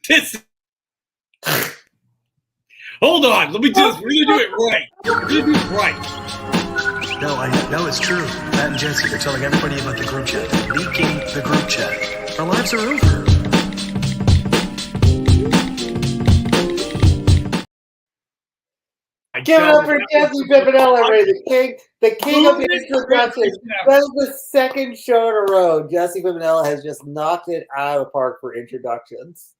This. Hold on. Let me do this. We're going to do it right. We're going to do it right. No, it's true. Matt and Jesse, they're telling everybody about the group chat. They're leaking the group chat. Our lives are over. Give it up for Jesse Pimpinella, the king of the introduction. That is the second show in a row. Jesse Pimpinella has just knocked it out of the park for introductions.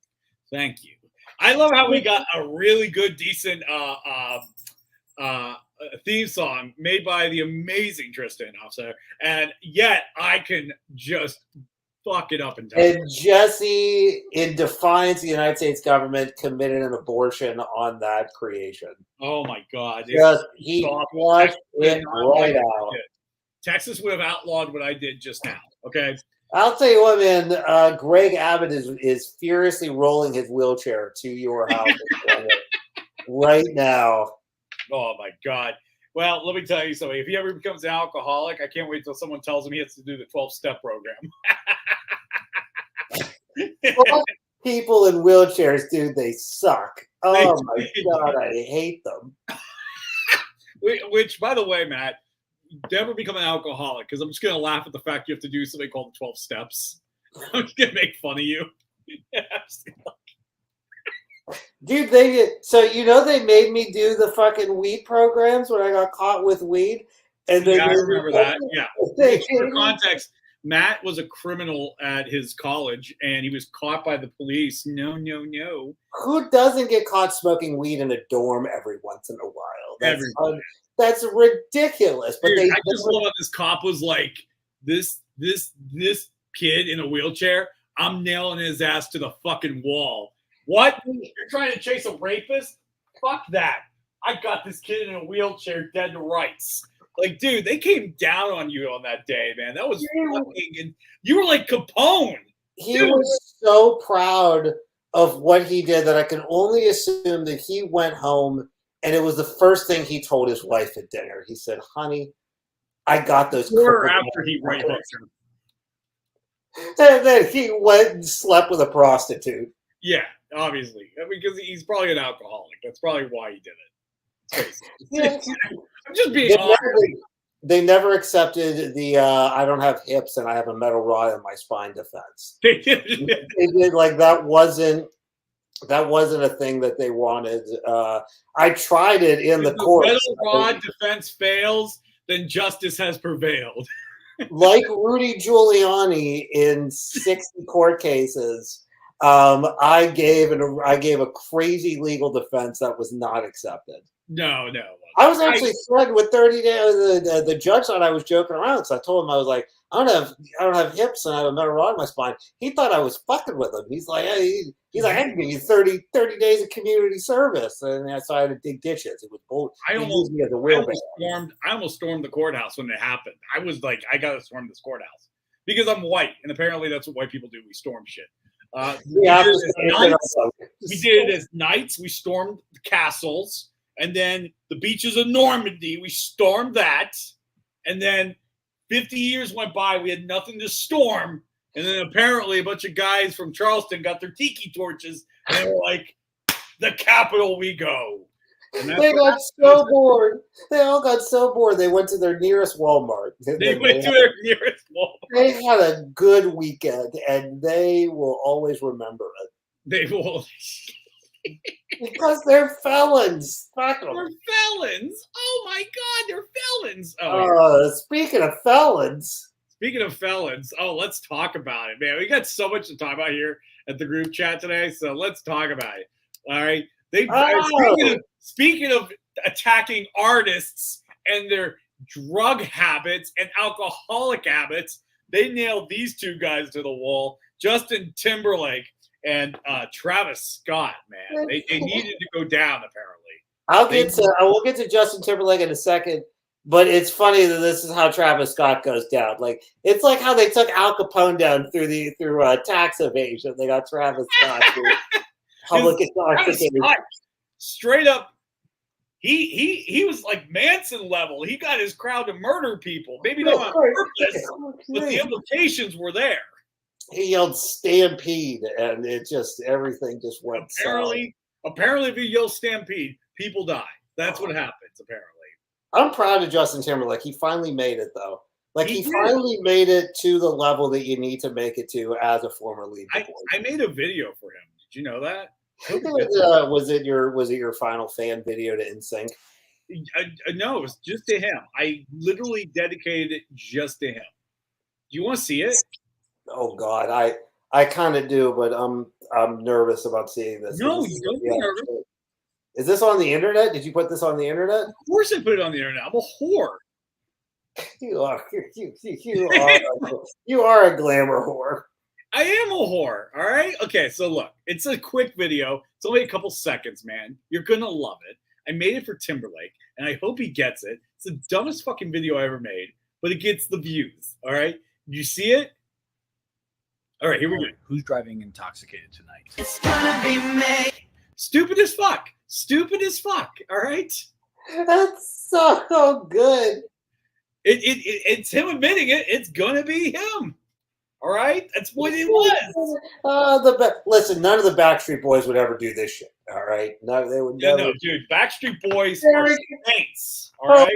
Thank you. I love how we got a really good, decent theme song made by the amazing Tristan Offset, and yet I can just fuck it up and down. And Jesse, in defiance of the United States government, committed an abortion on that creation. Oh my God! He flushed it right out. Texas would have outlawed what I did just now. Okay. I'll tell you what, man. Greg Abbott is furiously rolling his wheelchair to your house right now. Oh my God! Well, let me tell you something. If he ever becomes an alcoholic, I can't wait till someone tells him he has to do the 12-step program. People in wheelchairs, dude, they suck. Oh my God, I hate them. Which, by the way, Matt, never become an alcoholic, because I'm just gonna laugh at the fact you have to do something called the 12 steps. I'm just gonna make fun of you. Dude, they made me do the fucking weed programs when I got caught with weed. And I remember that. Yeah. For context, Matt was a criminal at his college, and he was caught by the police. No. Who doesn't get caught smoking weed in a dorm every once in a while? That's ridiculous. But dude, I just love how this cop was like, this kid in a wheelchair, I'm nailing his ass to the fucking wall. What? You're trying to chase a rapist? Fuck that. I got this kid in a wheelchair dead to rights. Like, dude, they came down on you on that day, man. That was fucking... You were like Capone. He was so proud of what he did that I can only assume that he went home and it was the first thing he told his wife at dinner. He said, honey, I got those... Or after he raped her. And then he went and slept with a prostitute. Yeah, obviously. Because he's probably an alcoholic. That's probably why he did it. I'm just being honest. They never accepted the I don't have hips and I have a metal rod in my spine defense. They did, like, that wasn't a thing that they wanted. I tried it in the court. If the metal rod defense fails, then justice has prevailed. Like Rudy Giuliani in 60 court cases, I gave a crazy legal defense that was not accepted. No. I was actually threatened with 30 days. The judge thought I was joking around, so I told him, I was like, I don't have hips and I have a metal rod in my spine. He thought I was fucking with him. He's like, I can give you 30 days of community service, and so I had to dig ditches. It was bull. I almost stormed the courthouse when it happened. I was like, I gotta storm this courthouse because I'm white, and apparently that's what white people do. We storm shit. We did it as knights. We stormed the castles. And then the beaches of Normandy, we stormed that. And then 50 years went by, we had nothing to storm. And then apparently a bunch of guys from Charleston got their tiki torches. And they were like, the capital we go. They got so bored. They all got so bored. They went to their nearest Walmart. They went to their nearest Walmart. They had a good weekend, and they will always remember it. They will... Because they're felons. Fuck them. They're felons. Oh my God, they're felons. Speaking of felons. Let's talk about it, man. We got so much to talk about here at the group chat today, so let's talk about it. All right. Speaking of attacking artists and their drug habits and alcoholic habits, they nailed these two guys to the wall. Justin Timberlake and Travis Scott, man. They needed to go down, apparently. We'll get to Justin Timberlake in a second, but it's funny that this is how Travis Scott goes down. Like, it's like how they took Al Capone down through tax evasion. They got Travis Scott through public intoxication. Straight up, he was like Manson level. He got his crowd to murder people. Maybe not on purpose, but the implications were there. he yelled "Stampede," and it just everything just went south. Apparently, if you yell "Stampede," people die. That's what happens. Apparently, I'm proud of Justin Timberlake. He finally made it though. Like he he did. finally made it to the level that you need to make it to as a former lead. I made a video for him. Did you know that? Was it your final fan video to NSYNC? No, it was just to him. I literally dedicated it just to him. Do you want to see it? Oh God, I kind of do, but I'm nervous about seeing this. No, This you is- don't be yeah, nervous. Is this on the internet? Did you put this on the internet? Of course, I put it on the internet. I'm a whore. You are you are a glamour whore. I am a whore. All right. Okay. So look, it's a quick video. It's only a couple seconds, man. You're gonna love it. I made it for Timberlake, and I hope he gets it. It's the dumbest fucking video I ever made, but it gets the views. All right. You see it? All right. Here we go. Who's driving intoxicated tonight? It's gonna be me. Stupid as fuck. Stupid as fuck. All right. That's so good. It's him admitting it. It's gonna be him. All right. That's what it was. Listen, none of the Backstreet Boys would ever do this shit. All right, no, they would Yeah, never. no, dude. Backstreet Boys are saints. All Oh, right.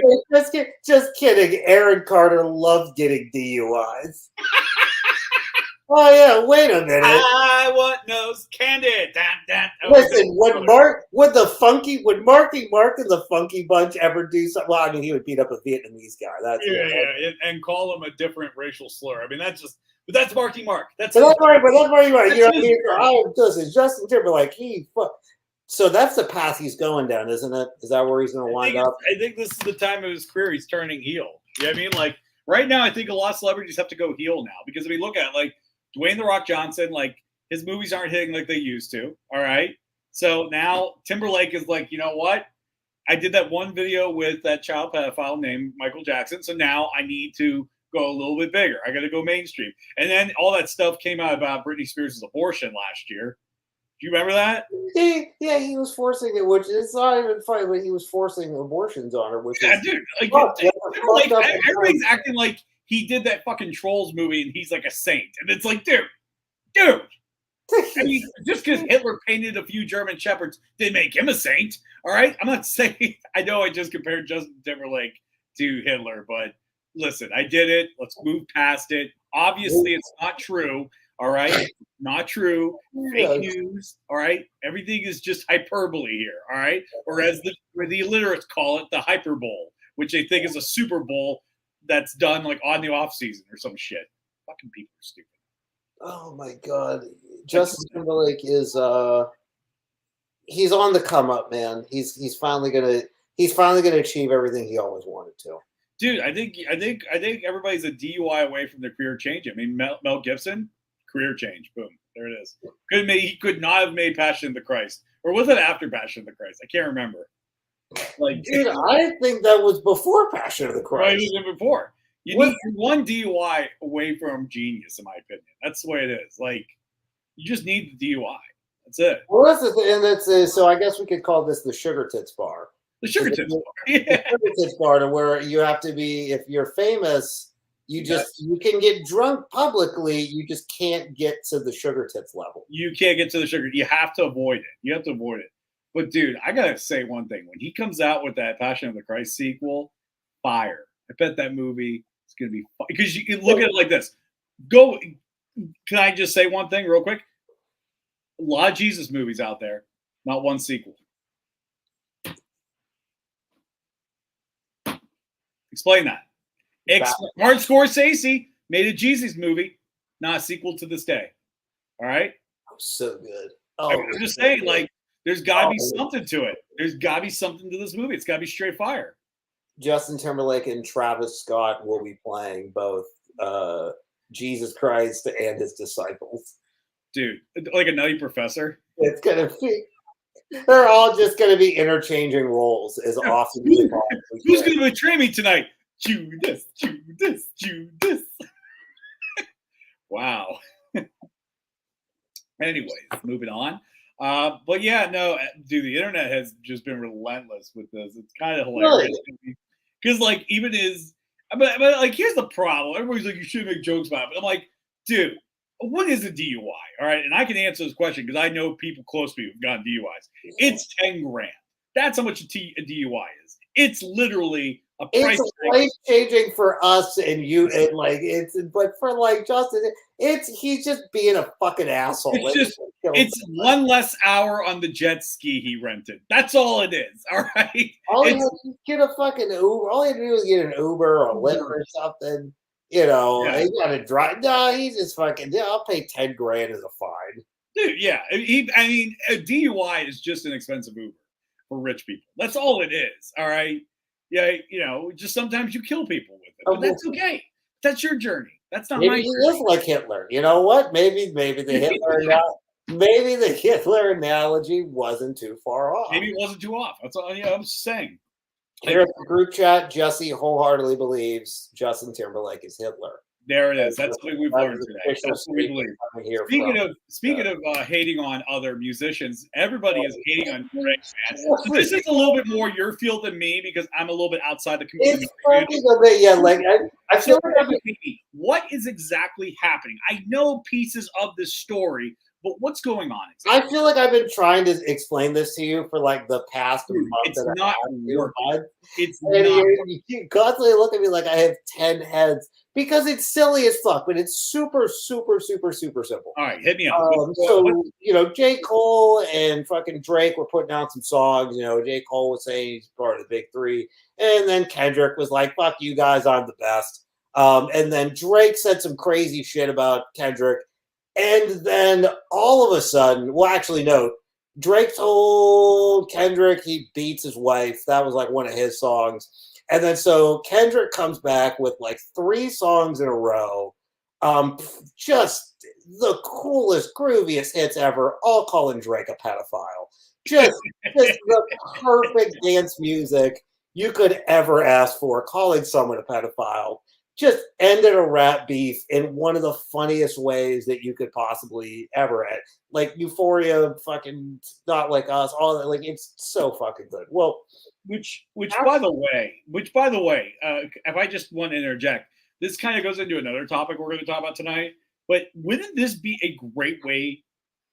just kidding. Aaron Carter loved getting DUIs. Oh yeah, wait a minute. I want nose candy. Listen, would Marky Mark and the Funky Bunch ever do something? Well, I mean, he would beat up a Vietnamese guy. That's and call him a different racial slur. I mean, but that's Marky Mark. That's Marky Mark. You know, That's his listen, Justin Timberlake. So that's the path he's going down, isn't it? Is that where he's going to wind up? I think this is the time of his career he's turning heel. You know what I mean? Like right now, I think a lot of celebrities have to go heel now because if you look at it, like Dwayne "The Rock" Johnson, like his movies aren't hitting like they used to. All right. So now Timberlake is like, you know what? I did that one video with that child pedophile named Michael Jackson. So now I need to go a little bit bigger. I got to go mainstream. And then all that stuff came out about Britney Spears' abortion last year. Do you remember that? He was forcing it, which is not even funny, but he was forcing abortions on her, which is Dude. fucked up. Everybody's acting like he did that fucking Trolls movie and he's like a saint. And it's like, dude. I mean, just because Hitler painted a few German shepherds didn't make him a saint. All right. I'm not saying, I know I just compared Justin Timberlake to Hitler, but listen, I did it. Let's move past it. Obviously, it's not true. All right. Not true. Fake news. All right. Everything is just hyperbole here. All right. Or as the illiterates call it, the hyperbole, which they think is a Super Bowl that's done like on the off season or some shit. Fucking people are stupid. Oh my God. Justin Timberlake is he's on the come up, man. He's finally gonna achieve everything he always wanted to. Dude, I think everybody's a DUI away from their career change. I mean, Mel Gibson, career change. Boom. There it is. He could not have made Passion of the Christ. Or was it after Passion of the Christ? I can't remember. Like, dude, I think that was before Passion of the Christ. Right, it was before. You need one DUI away from genius, in my opinion. That's the way it is. Like, you just need the DUI. That's it. Well, that's the thing. And that's so I guess we could call this the Sugar Tits Bar. The Sugar Tits Bar. Yeah. The Sugar Tits Bar, to where you have to be, if you're famous, you can get drunk publicly. You just can't get to the Sugar Tits level. You can't get to the sugar. You have to avoid it. But dude, I gotta say one thing. When he comes out with that Passion of the Christ sequel, fire. I bet that movie is gonna be fire. Because you can look at it like this. Can I just say one thing real quick? A lot of Jesus movies out there, not one sequel. Explain that. Martin Scorsese made a Jesus movie, not a sequel to this day. All right? Oh, so good. I'm just saying, like, there's got to be something to it. There's got to be something to this movie. It's got to be straight fire. Justin Timberlake and Travis Scott will be playing both Jesus Christ and his disciples. Dude, like a Nutty Professor. It's going to be... They're all just going to be interchanging roles as often as possible. Who's going to betray me tonight? Judas. Wow. Anyways, moving on. But yeah, no, dude, the internet has just been relentless with this. It's kind of hilarious. Because, like, even but like, here's the problem. Everybody's like, you should make jokes about it. But I'm like, dude, what is a DUI? All right, and I can answer this question because I know people close to me who've gotten DUIs. It's 10 grand. That's how much a DUI is. It's literally a price It's tag. life changing for us and you, and like but for like Justin, he's just being a fucking asshole. It's one less hour on the jet ski he rented. That's all it is. All right. All he had to get a fucking Uber. All he had to do was get an Uber or a Lyft or something. You know, Yeah. he got to drive. No, he's just fucking. Yeah, I'll pay 10 grand as a fine. Dude, yeah. I mean, a DUI is just an expensive Uber for rich people. That's all it is. All right. Yeah, just sometimes you kill people with it, but that's okay. That's your journey. That's not my Maybe he journey. is like Hitler. You know what? Maybe the Hitler analogy wasn't too far off. Maybe it wasn't too off. That's all. I'm just saying. Here at the group chat, Jesse wholeheartedly believes Justin Timberlake is Hitler. There it is. That's what we've learned today. That's what we believe. Speaking of hating on other musicians, everybody is hating on Drake, man. So this is a little bit more your field than me because I'm a little bit outside the community. It's fucking a bit, yeah. Like I feel like what is exactly happening? I know pieces of this story, but what's going on? I feel like I've been trying to explain this to you for like the past month. It's not working. It's and not. You constantly look at me like I have 10 heads because it's silly as fuck, but it's super, super, super, super simple. All right, hit me up. J. Cole and fucking Drake were putting out some songs. J. Cole was saying he's part of the big three, and then Kendrick was like, "Fuck you guys, I'm the best." And then Drake said some crazy shit about Kendrick. And then all of a sudden, well, actually, no, Drake told Kendrick he beats his wife. That was like one of his songs. And then so Kendrick comes back with like 3 songs in a row. Just the coolest, grooviest hits ever, all calling Drake a pedophile. Just the perfect dance music you could ever ask for, calling someone a pedophile. Just ended a rap beef in one of the funniest ways that you could possibly ever end. Like Euphoria, fucking Not Like Us, all that. Like it's so fucking good. Well, which by the way, if I just want to interject, this kind of goes into another topic we're going to talk about tonight. But wouldn't this be a great way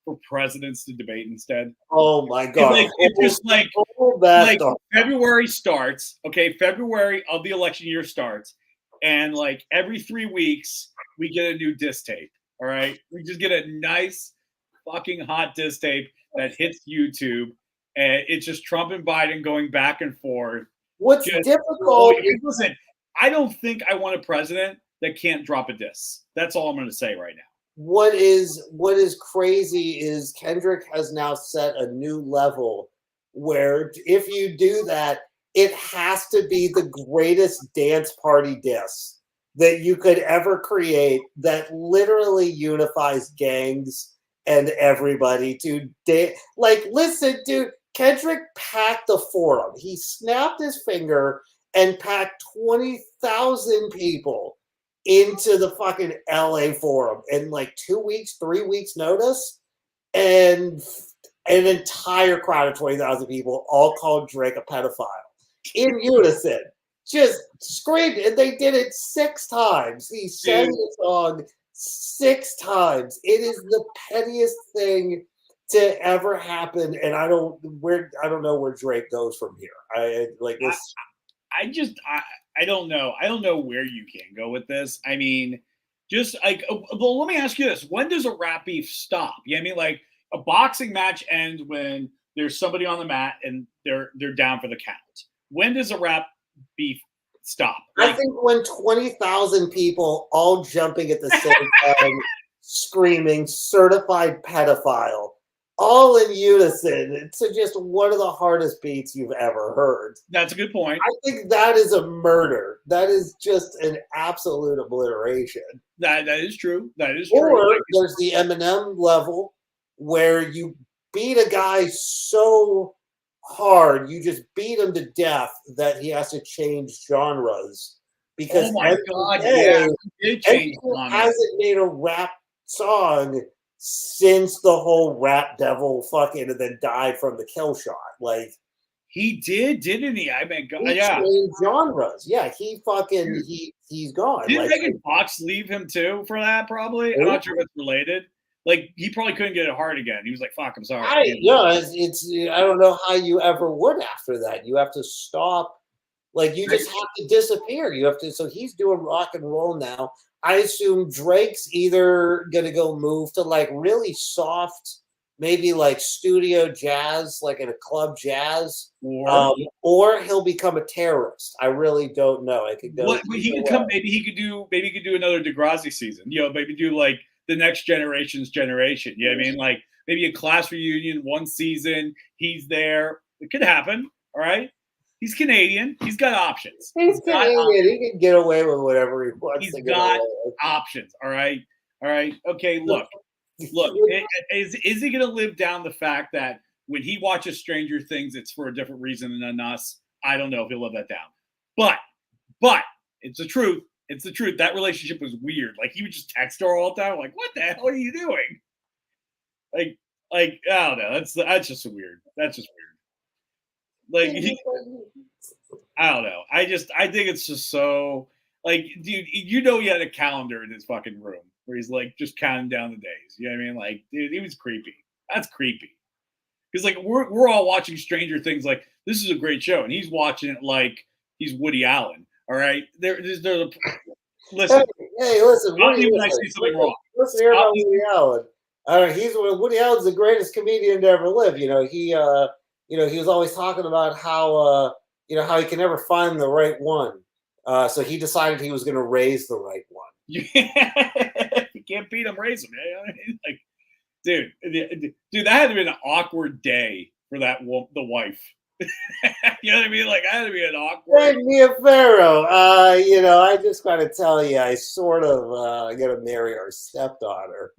for presidents to debate instead? Oh my god! It's just like February starts. Okay, February of the election year starts. And like every 3 weeks, we get a new diss tape. All right. We just get a nice fucking hot diss tape that hits YouTube. And it's just Trump and Biden going back and forth. What's difficult is, listen, I don't think I want a president that can't drop a diss. That's all I'm going to say right now. What is crazy is Kendrick has now set a new level where if you do that, it has to be the greatest dance party diss that you could ever create that literally unifies gangs and everybody to dance. Like, listen, dude, Kendrick packed the forum. He snapped his finger and packed 20,000 people into the fucking LA forum in like 2 weeks, 3 weeks notice. And an entire crowd of 20,000 people all called Drake a pedophile. In unison, just screamed, and they did it 6 times. He sang the song 6 times. It is the pettiest thing to ever happen, and I don't know where Drake goes from here. I don't know. I don't know where you can go with this. I mean, just like, well, let me ask you this: when does a rap beef stop? I mean, like a boxing match ends when there's somebody on the mat and they're down for the count. When does a rap beef stop? I think when 20,000 people all jumping at the same time, screaming "certified pedophile," all in unison. It's just one of the hardest beats you've ever heard. That's a good point. I think that is a murder. That is just an absolute obliteration. That is true. That is true. Or there's the Eminem level where you beat a guy so hard, you just beat him to death that he has to change genres because hasn't made a rap song since the whole Rap Devil fucking and then died from the kill shot. Like He did, didn't he? I mean, He yeah. changed genres. Yeah, he fucking he's gone. Didn't Like, Megan Fox leave him too for that? Probably. I'm not sure if it's related. Like he probably couldn't get it hard again. He was like, "Fuck, I'm sorry." it's I don't know how you ever would after that. You have to stop. Like you just have to disappear. You have to. So he's doing rock and roll now. I assume Drake's either gonna go move to like really soft, maybe like studio jazz, like in a club jazz, or he'll become a terrorist. I really don't know. I could go. What he could come? Maybe he could do. Maybe he could do another Degrassi season. Maybe do like the next generation's generation. You know what I mean? Like maybe a class reunion, one season. He's there. It could happen. All right. He's Canadian. He's got options. He's Canadian. He can get away with whatever he wants. He's got options. All right. All right. Okay. Look. Is he going to live down the fact that when he watches Stranger Things, it's for a different reason than us? I don't know if he'll live that down. But it's the truth. It's the truth. That relationship was weird. Like he would just text her all the time. Like, what the hell are you doing? Like I don't know. That's just weird. That's just weird. Like I don't know. I think it's just so like, dude, he had a calendar in his fucking room where he's like just counting down the days. You know what I mean? Like, dude, he was creepy. That's creepy. Because like we're all watching Stranger Things like this is a great show, and he's watching it like he's Woody Allen. All right, listen. Hey, listen. Not even I say something wrong. Listen here about Woody Allen. Woody Allen's the greatest comedian to ever live. He was always talking about how how he can never find the right one. So he decided he was going to raise the right one. You can't beat him, raise him. You know what I mean? Like, dude, that had to be an awkward day for the wife. You know what I mean? Like, I had to be an awkward. Hey, Mia Farrow. I just got to tell you, I sort of got to marry our stepdaughter.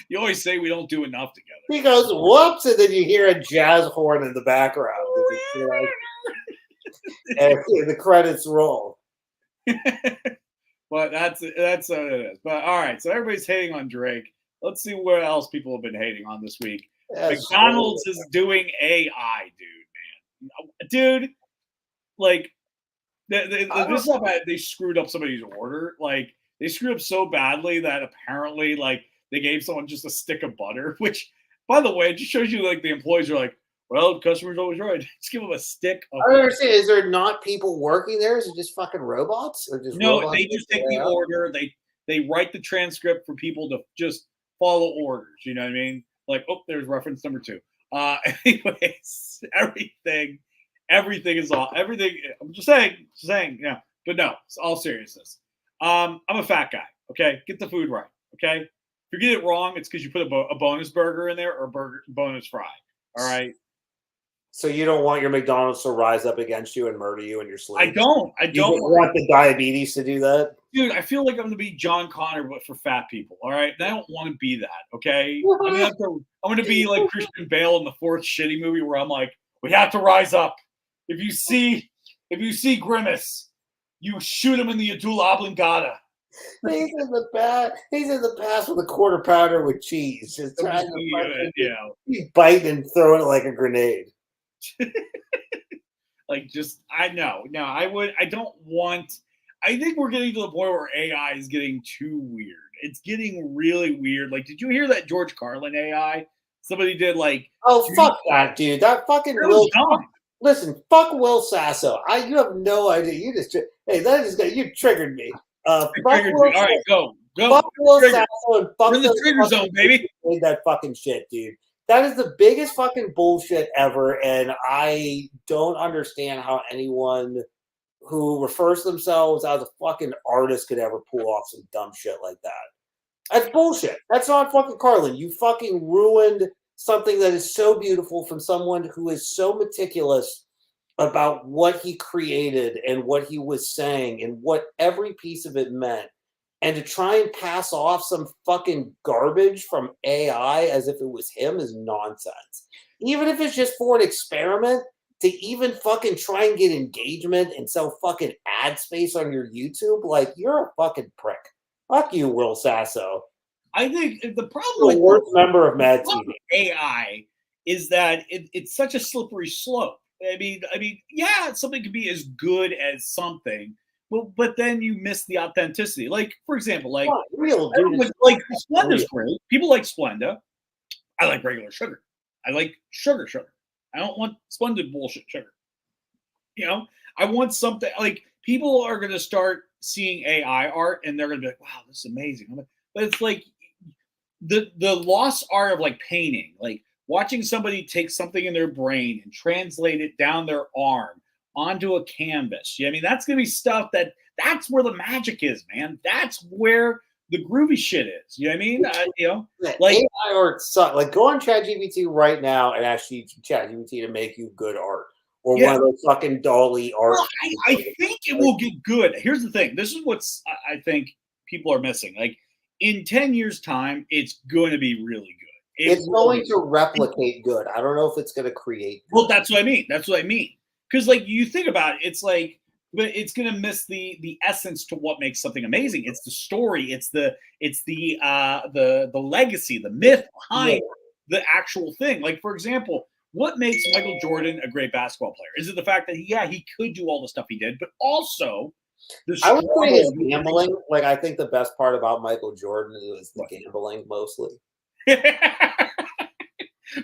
You always say we don't do enough together. He goes, whoops, and then you hear a jazz horn in the background. And the credits roll. But that's what it is. But all right, so everybody's hating on Drake. Let's see what else people have been hating on this week. McDonald's is doing AI, dude, man. Dude, like this stuff, they screwed up somebody's order. Like they screwed up so badly that apparently like they gave someone just a stick of butter, which by the way, it just shows you like the employees are like, well, the customer's always right. Just give them a stick. I don't understand. Is there not people working there? Is it just fucking robots? Or just no, robots they just take the order. They write the transcript for people to just follow orders. You know what I mean? Like, oh, there's reference number 2. Anyways, everything is all everything. I'm just saying, yeah. But no, it's all seriousness. I'm a fat guy. Okay, get the food right. Okay, if you get it wrong, it's because you put a bonus burger in there or a bonus fry. All right. So you don't want your McDonald's to rise up against you and murder you in your sleep? I don't. You don't want the diabetes to do that? Dude, I feel like I'm going to be John Connor, but for fat people, all right? And I don't want to be that, okay? I'm going to be like Christian Bale in the 4th shitty movie where I'm like, we have to rise up. If you see Grimace, you shoot him in the medulla oblongata. He's in the past with a quarter pounder with cheese, just trying to bite and throw it like a grenade. Like I think we're getting to the point where AI is getting too weird. It's getting really weird. Like, did you hear that George Carlin AI? Somebody did like, fuck that dude. That fucking Will. Listen, fuck Will Sasso. You have no idea. You triggered me. All right, go. Fuck Will Sasso and fuck We're in the trigger zone, baby. Made that fucking shit, dude. That is the biggest fucking bullshit ever, and I don't understand how anyone who refers to themselves as a fucking artist could ever pull off some dumb shit like that. That's bullshit. That's not fucking Carlin. You fucking ruined something that is so beautiful from someone who is so meticulous about what he created and what he was saying and what every piece of it meant. And to try and pass off some fucking garbage from AI as if it was him is nonsense. Even if it's just for an experiment, to even fucking try and get engagement and sell fucking ad space on your YouTube, like, you're a fucking prick. Fuck you, Will Sasso. I think the problem with the worst member of Mad TV AI is that it's such a slippery slope. I mean, yeah, something can be as good as something, but then you miss the authenticity. Like, for example, like Not real, dude. everyone, It's like not Splenda's real. great. People like Splenda. I like regular sugar. I like sugar. I don't want Splendid bullshit sugar. You know, I want something like people are going to start seeing AI art and they're going to be like, wow, this is amazing. But it's like the lost art of like painting, like watching somebody take something in their brain and translate it down their arm onto a canvas. Yeah, I mean, that's going to be stuff that's where the magic is, man. That's where the groovy shit is. You know what I mean? Like AI art sucks. Like, go on ChatGPT right now and ask ChatGPT to make you good art, or one of those fucking dolly art. Well, I think it will get good. Here's the thing. This is what's I think people are missing. Like in 10 years' time, it's going to be really good. It's going to replicate good. I don't know if it's going to create good. Well, that's what I mean. Because like you think about it, it's like, but it's going to miss the essence to what makes something amazing. It's the story. It's the legacy, the myth behind the actual thing. Like, for example, what makes Michael Jordan a great basketball player? Is it the fact that he could do all the stuff he did, but also I would say his gambling. Like, I think the best part about Michael Jordan is the gambling mostly.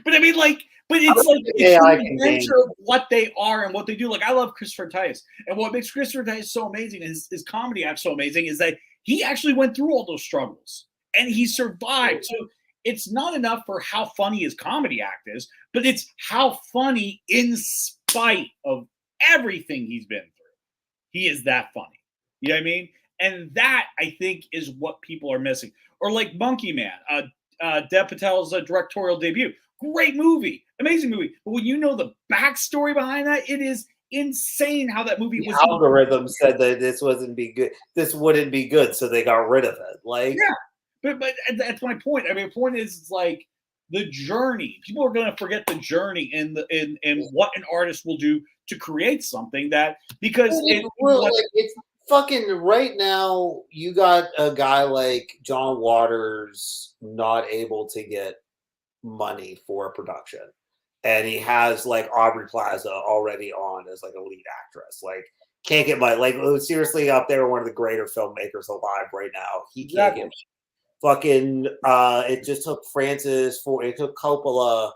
But I mean, like, but it's like it's the nature of what they are and what they do. Like, I love Christopher Tice, and what makes Christopher Tice so amazing, his comedy act so amazing, is that he actually went through all those struggles and he survived. So it's not enough for how funny his comedy act is, but it's how funny in spite of everything he's been through. He is that funny. You know what I mean? And that, I think, is what people are missing. Or like Monkey Man, Dev Patel's directorial debut. Great movie, amazing movie. But when you know the backstory behind that, it is insane how that movie was. The algorithm said that this wouldn't be good, so they got rid of it. Like, yeah, but that's my point. I mean, the point is, it's like the journey. People are going to forget the journey in what an artist will do to create something that because it's fucking right now. You got a guy like John Waters not able to get money for a production, and he has like Aubrey Plaza already on as like a lead actress. Like, can't get money. Like, seriously, up there, one of the greater filmmakers alive right now. He can't get fucking. It just took it took Coppola.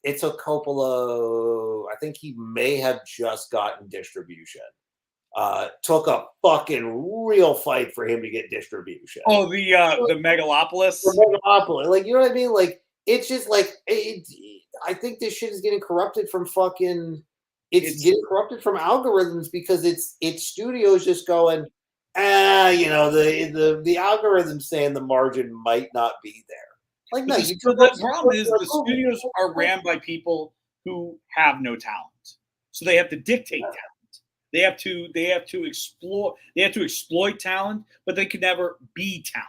It took Coppola. I think he may have just gotten distribution. Took a fucking real fight for him to get distribution. Oh, the Megalopolis. The Megalopolis. Like, you know what I mean? Like, it's just like I think this shit is getting corrupted from fucking. It's getting corrupted from algorithms because it's studios just going, the algorithm saying the margin might not be there. Like, no, the problem is the studios are ran by people who have no talent, so they have to dictate talent. They have to exploit talent, but they can never be talent.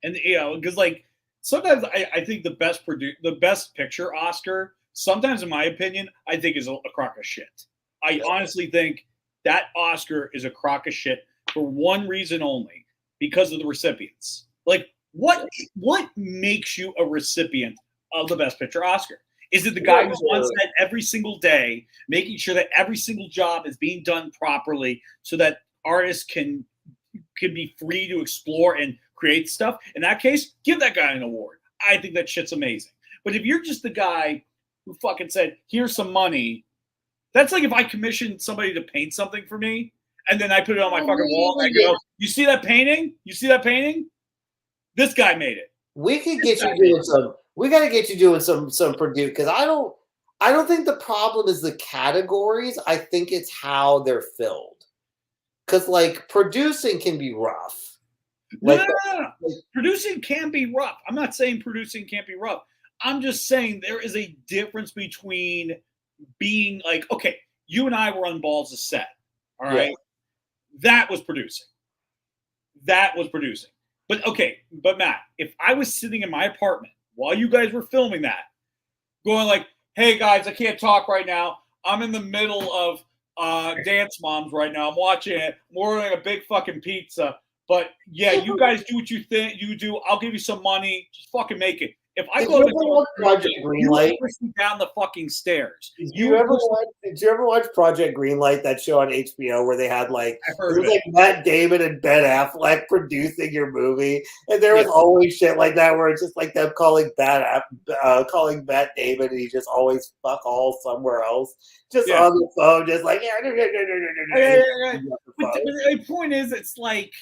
And because like sometimes I think the best picture Oscar, sometimes in my opinion, I think is a crock of shit. I honestly think that Oscar is a crock of shit for one reason only, because of the recipients. Like, what makes you a recipient of the best picture Oscar? Is it the guy who's on set every single day, making sure that every single job is being done properly so that artists can be free to explore and create stuff? In that case, give that guy an award. I think that shit's amazing. But if you're just the guy who fucking said, here's some money, that's like if I commissioned somebody to paint something for me and then I put it on my fucking wall and I go, you see that painting? You see that painting? This guy made it. We could get you doing some. We got to get you doing some produce, because I don't think the problem is the categories. I think it's how they're filled. Because like producing can be rough. No. Producing can be rough. I'm not saying producing can't be rough. I'm just saying there is a difference between being like, okay, you and I were on Balls of Set. All right. Yeah. That was producing. But Matt, if I was sitting in my apartment while you guys were filming that, going like, hey guys, I can't talk right now. I'm in the middle of Dance Moms right now. I'm watching it. I'm ordering a big fucking pizza. But yeah, you guys do what you think you do. I'll give you some money. Just fucking make it. If I Did go you to ever watch Project Greenlight? you push me down the fucking stairs. Did you ever watch Project Greenlight, that show on HBO where they had like I it heard was of it. like Matt Damon and Ben Affleck producing your movie, and there was always shit like that where it's just like them calling calling Matt Damon, and he just always fuck all somewhere else, just on the phone, just like But the point is, it's like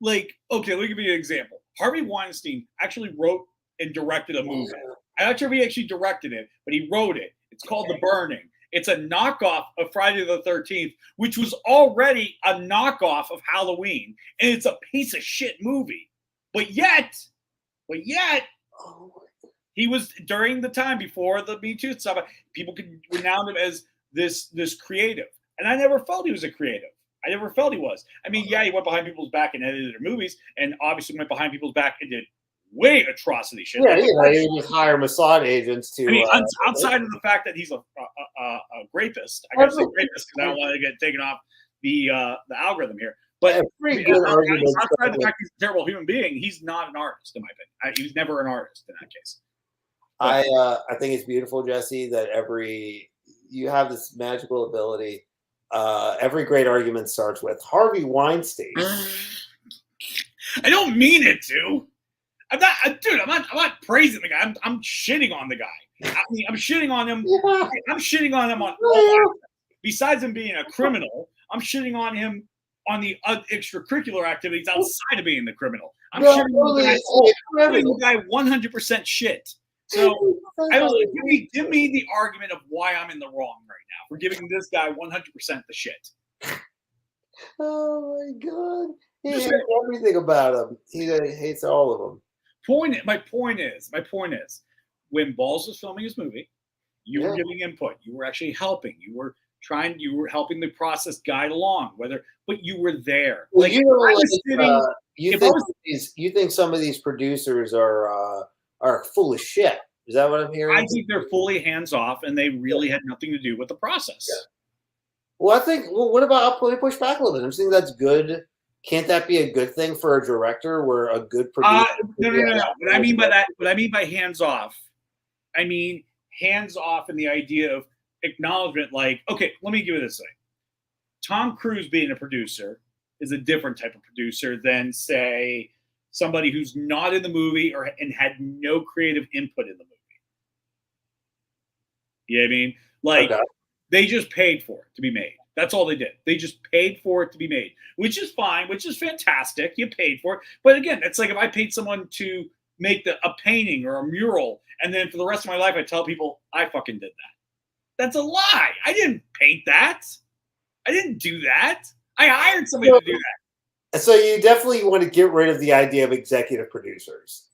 okay, let me give you an example. Harvey Weinstein actually wrote and directed a movie. I'm not sure if he actually directed it, but he wrote it. It's called The Burning. It's a knockoff of Friday the 13th, which was already a knockoff of Halloween, and it's a piece of shit movie. But yet, he was, during the time before the Me Too stuff, people could renown him as this creative, and I never felt he was a creative. I never felt he was. I mean, yeah, he went behind people's back and edited their movies, and obviously went behind people's back and did way atrocity shit. Yeah, you just hire Mossad agents to. I mean, outside of the fact that he's a rapist, I gotta say rapist because I don't want to get taken off the algorithm here. But outside the fact he's a terrible human being, he's not an artist in my opinion. He was never an artist in that case. I think it's beautiful, Jesse, that you have this magical ability. Every great argument starts with Harvey Weinstein. I don't mean it to. I'm not praising the guy. I'm shitting on the guy. I mean, I'm shitting on him. I'm shitting on him on all aspects. Besides him being a criminal, I'm shitting on him on the extracurricular activities outside of being the criminal. I'm shitting on the guy 100% shit. So I don't give me the argument of why I'm in the wrong right now for giving this guy 100% the shit. Oh my god, he hates everything about him. He hates all of them. My point is, when Balls was filming his movie, you were giving input. You were actually helping. You were helping the process guide along. But you were there. Well, you think some of these producers are full of shit? Is that what I'm hearing? I think they're fully hands off, and they really had nothing to do with the process. Yeah. Well, what about? Let me push back a little bit. I'm saying that's good. Can't that be a good thing for a director, where a good producer? No. What I mean by hands off, I mean hands off in the idea of acknowledgement. Like, okay, let me give it this way: Tom Cruise being a producer is a different type of producer than, say, somebody who's not in the movie and had no creative input in the movie. You know what I mean? Like, they just paid for it to be made. That's all they did. They just paid for it to be made, which is fine, which is fantastic. You paid for it. But again, it's like if I paid someone to make a painting or a mural, and then for the rest of my life I tell people I fucking did that. That's a lie. I didn't paint that. I didn't do that. I hired somebody to do that. So you definitely want to get rid of the idea of executive producers.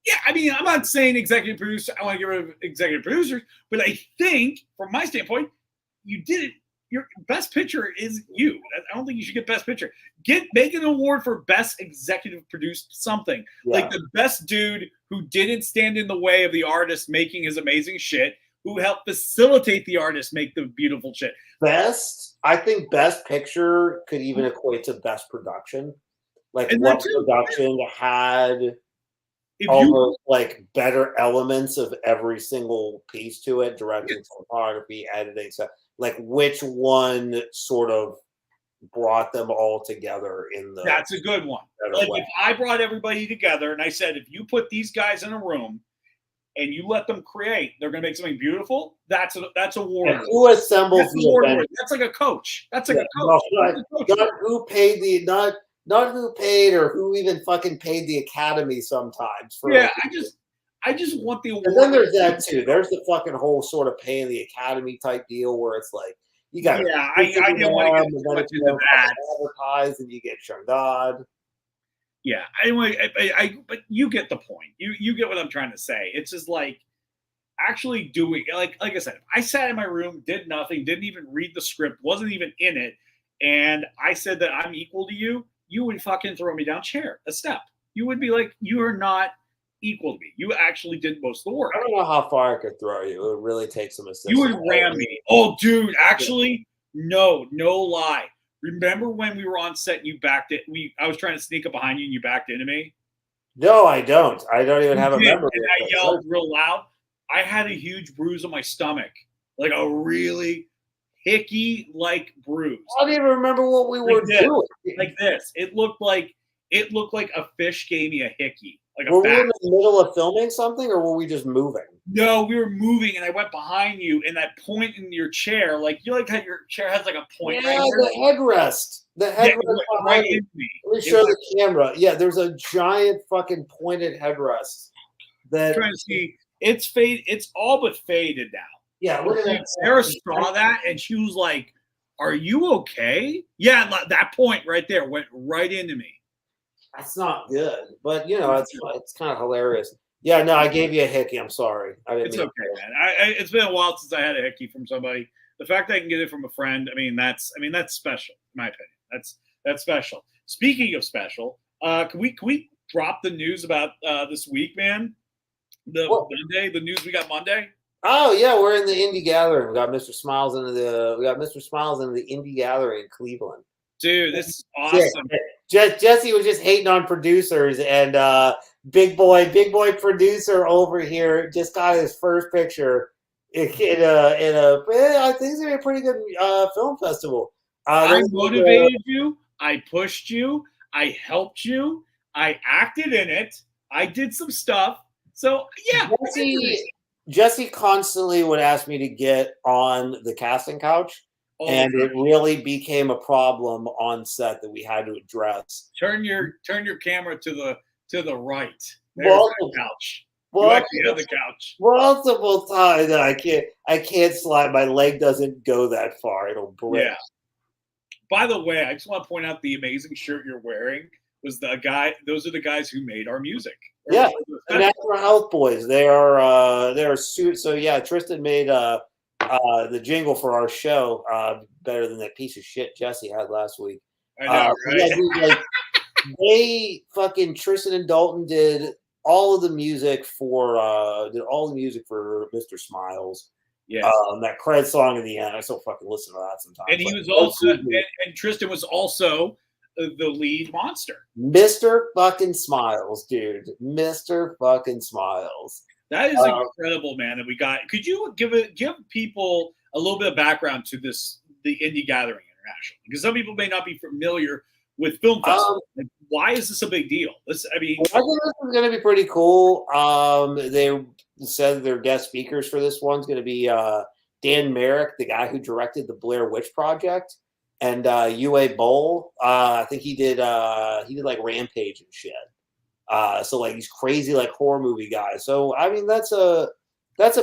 Yeah, I mean, I'm not saying executive producer. I want to get rid of executive producers, but I think, from my standpoint, you did it. Your best picture is you. I don't think you should get best picture. Make an award for best executive produced something. Yeah. Like the best dude who didn't stand in the way of the artist making his amazing shit, who helped facilitate the artist make the beautiful shit. I think best picture could even equate to best production. Like what production had almost like better elements of every single piece to it, directing, photography, editing, stuff. Like which one sort of brought them all together in the. That's a good one. Like if I brought everybody together and I said, if you put these guys in a room and you let them create, they're going to make something beautiful. That's a war. And who assembles the event? That's like a coach. That's like a coach. Not who paid the not who paid or who even fucking paid the Academy sometimes. I just want the award. And then there's that too. There's the fucking whole sort of paying the Academy type deal where it's like you got I didn't want to get too much into that. Advertise and you get Shangad. Yeah, but you get the point. You get what I'm trying to say. It's just like actually doing like I said, if I sat in my room, did nothing, didn't even read the script, wasn't even in it, and I said that I'm equal to you, you would fucking throw me down a step. You would be like, you are not equal to me. You actually did most of the work. I don't know how far I could throw you. It would really take some assistance. You would ram me. Oh, dude, actually, no lie. Remember when we were on set and you backed it? I was trying to sneak up behind you and you backed into me? No, I don't. I don't even have a You did, memory. and I yelled real loud. I had a huge bruise on my stomach, like a really hickey-like bruise. I don't even remember what we were Like this. doing. Like this. It looked like a fish gave me a hickey, like a Were we back. in the middle of filming something, or were we just moving? No, we were moving, and I went behind you, and that point in your chair, like you like how your chair has like a point Yeah, right here. the headrest. The Yeah, headrest it went behind right me. into me. Let me It show went- the camera. Yeah, there's a giant fucking pointed headrest. That trying to see. It's fade. It's all but faded now. yeah, look at that. Sarah saw that, and she was like, "Are you okay?" Yeah, that point right there went right into me. That's not good, but you know, it's kind of hilarious. Yeah, no, I gave you a hickey. I'm sorry. I didn't It's mean okay, man. It's been a while since I had a hickey from somebody. The fact that I can get it from a friend, that's special, in my opinion. That's special. Speaking of special, can we drop the news about this week, man? The news we got Monday. Oh yeah, we're in the indie gathering. We got Mr. Smiles into the indie gathering in Cleveland. Dude, this is awesome. Jesse was just hating on producers, and big boy producer over here just got his first picture in a I think it's gonna be a pretty good film festival. I motivated you. I pushed you. I helped you. I acted in it. I did some stuff. So yeah, Jesse constantly would ask me to get on the casting couch, and it really became a problem on set that we had to address. Turn your camera to the right. There's Multiple, the couch. multiple, You actually have the couch. multiple times. No, I can't slide. My leg doesn't go that far. It'll break. Yeah. By the way, I just want to point out the amazing shirt you're wearing was the guy. Those are the guys who made our music. Yeah, the Natural Health Boys. They are suits. So yeah, Tristan made the jingle for our show better than that piece of shit Jesse had last week. I know, right? Tristan and Dalton did all the music for Mr. Smiles. Yeah, that cred song in the end. I still fucking listen to that sometimes. And he was also, and Tristan was also the lead monster. Mr. fucking Smiles, dude. Mr. fucking Smiles. That is incredible, man. That we got. Could you give people a little bit of background to the Indie Gathering International? Because some people may not be familiar with film festivals. Why is this a big deal? I think this is going to be pretty cool. They said their guest speakers for this one's going to be Dan Merrick, the guy who directed the Blair Witch Project, and Uwe Boll. I think he did like Rampage and shit. So like these crazy like horror movie guys. So I mean that's a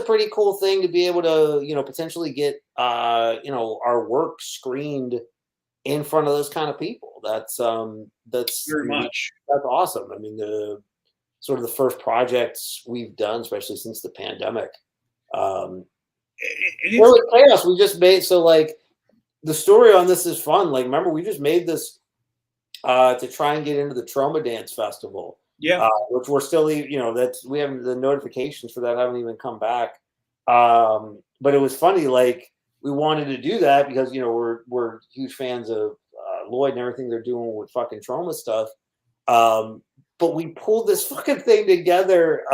pretty cool thing to be able to potentially get our work screened in front of those kind of people. That's very much. That's awesome. I mean the sort of the first projects we've done, especially since the pandemic. It was chaos. We just made the story on this is fun. Like remember we just made this to try and get into the Trauma Dance Festival. Yeah, which we're still, we haven't, the notifications for that haven't even come back. But it was funny, like we wanted to do that because we're huge fans of Lloyd and everything they're doing with fucking trauma stuff. But we pulled this fucking thing together.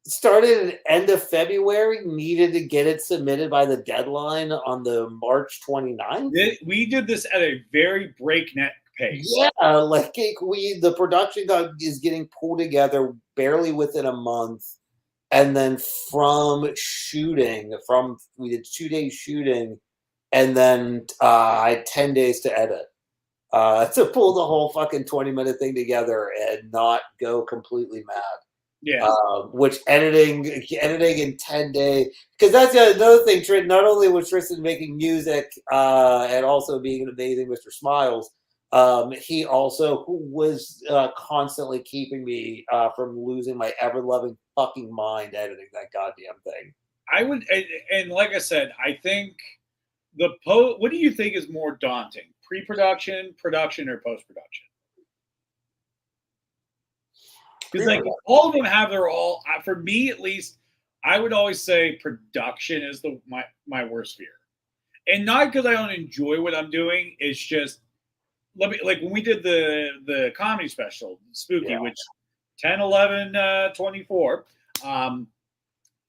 Started at end of February, needed to get it submitted by the deadline on the March 29th. We did this at a very breakneck pace. Yeah, like the production is getting pulled together barely within a month, and then we did 2 days shooting, and then I had 10 days to edit to pull the whole fucking 20-minute thing together and not go completely mad. Yeah, which editing in 10 days, because that's another thing. Not only was Tristan making music and also being an amazing Mr. Smiles. He also was constantly keeping me from losing my ever-loving fucking mind editing that goddamn thing. I would, and like I said, I think what do you think is more daunting? Pre-production, production, or post-production? Because like all of them have their all. For me, at least, I would always say production is my worst fear, and not because I don't enjoy what I'm doing. It's just when we did the comedy special, Spooky, which 10/11/24.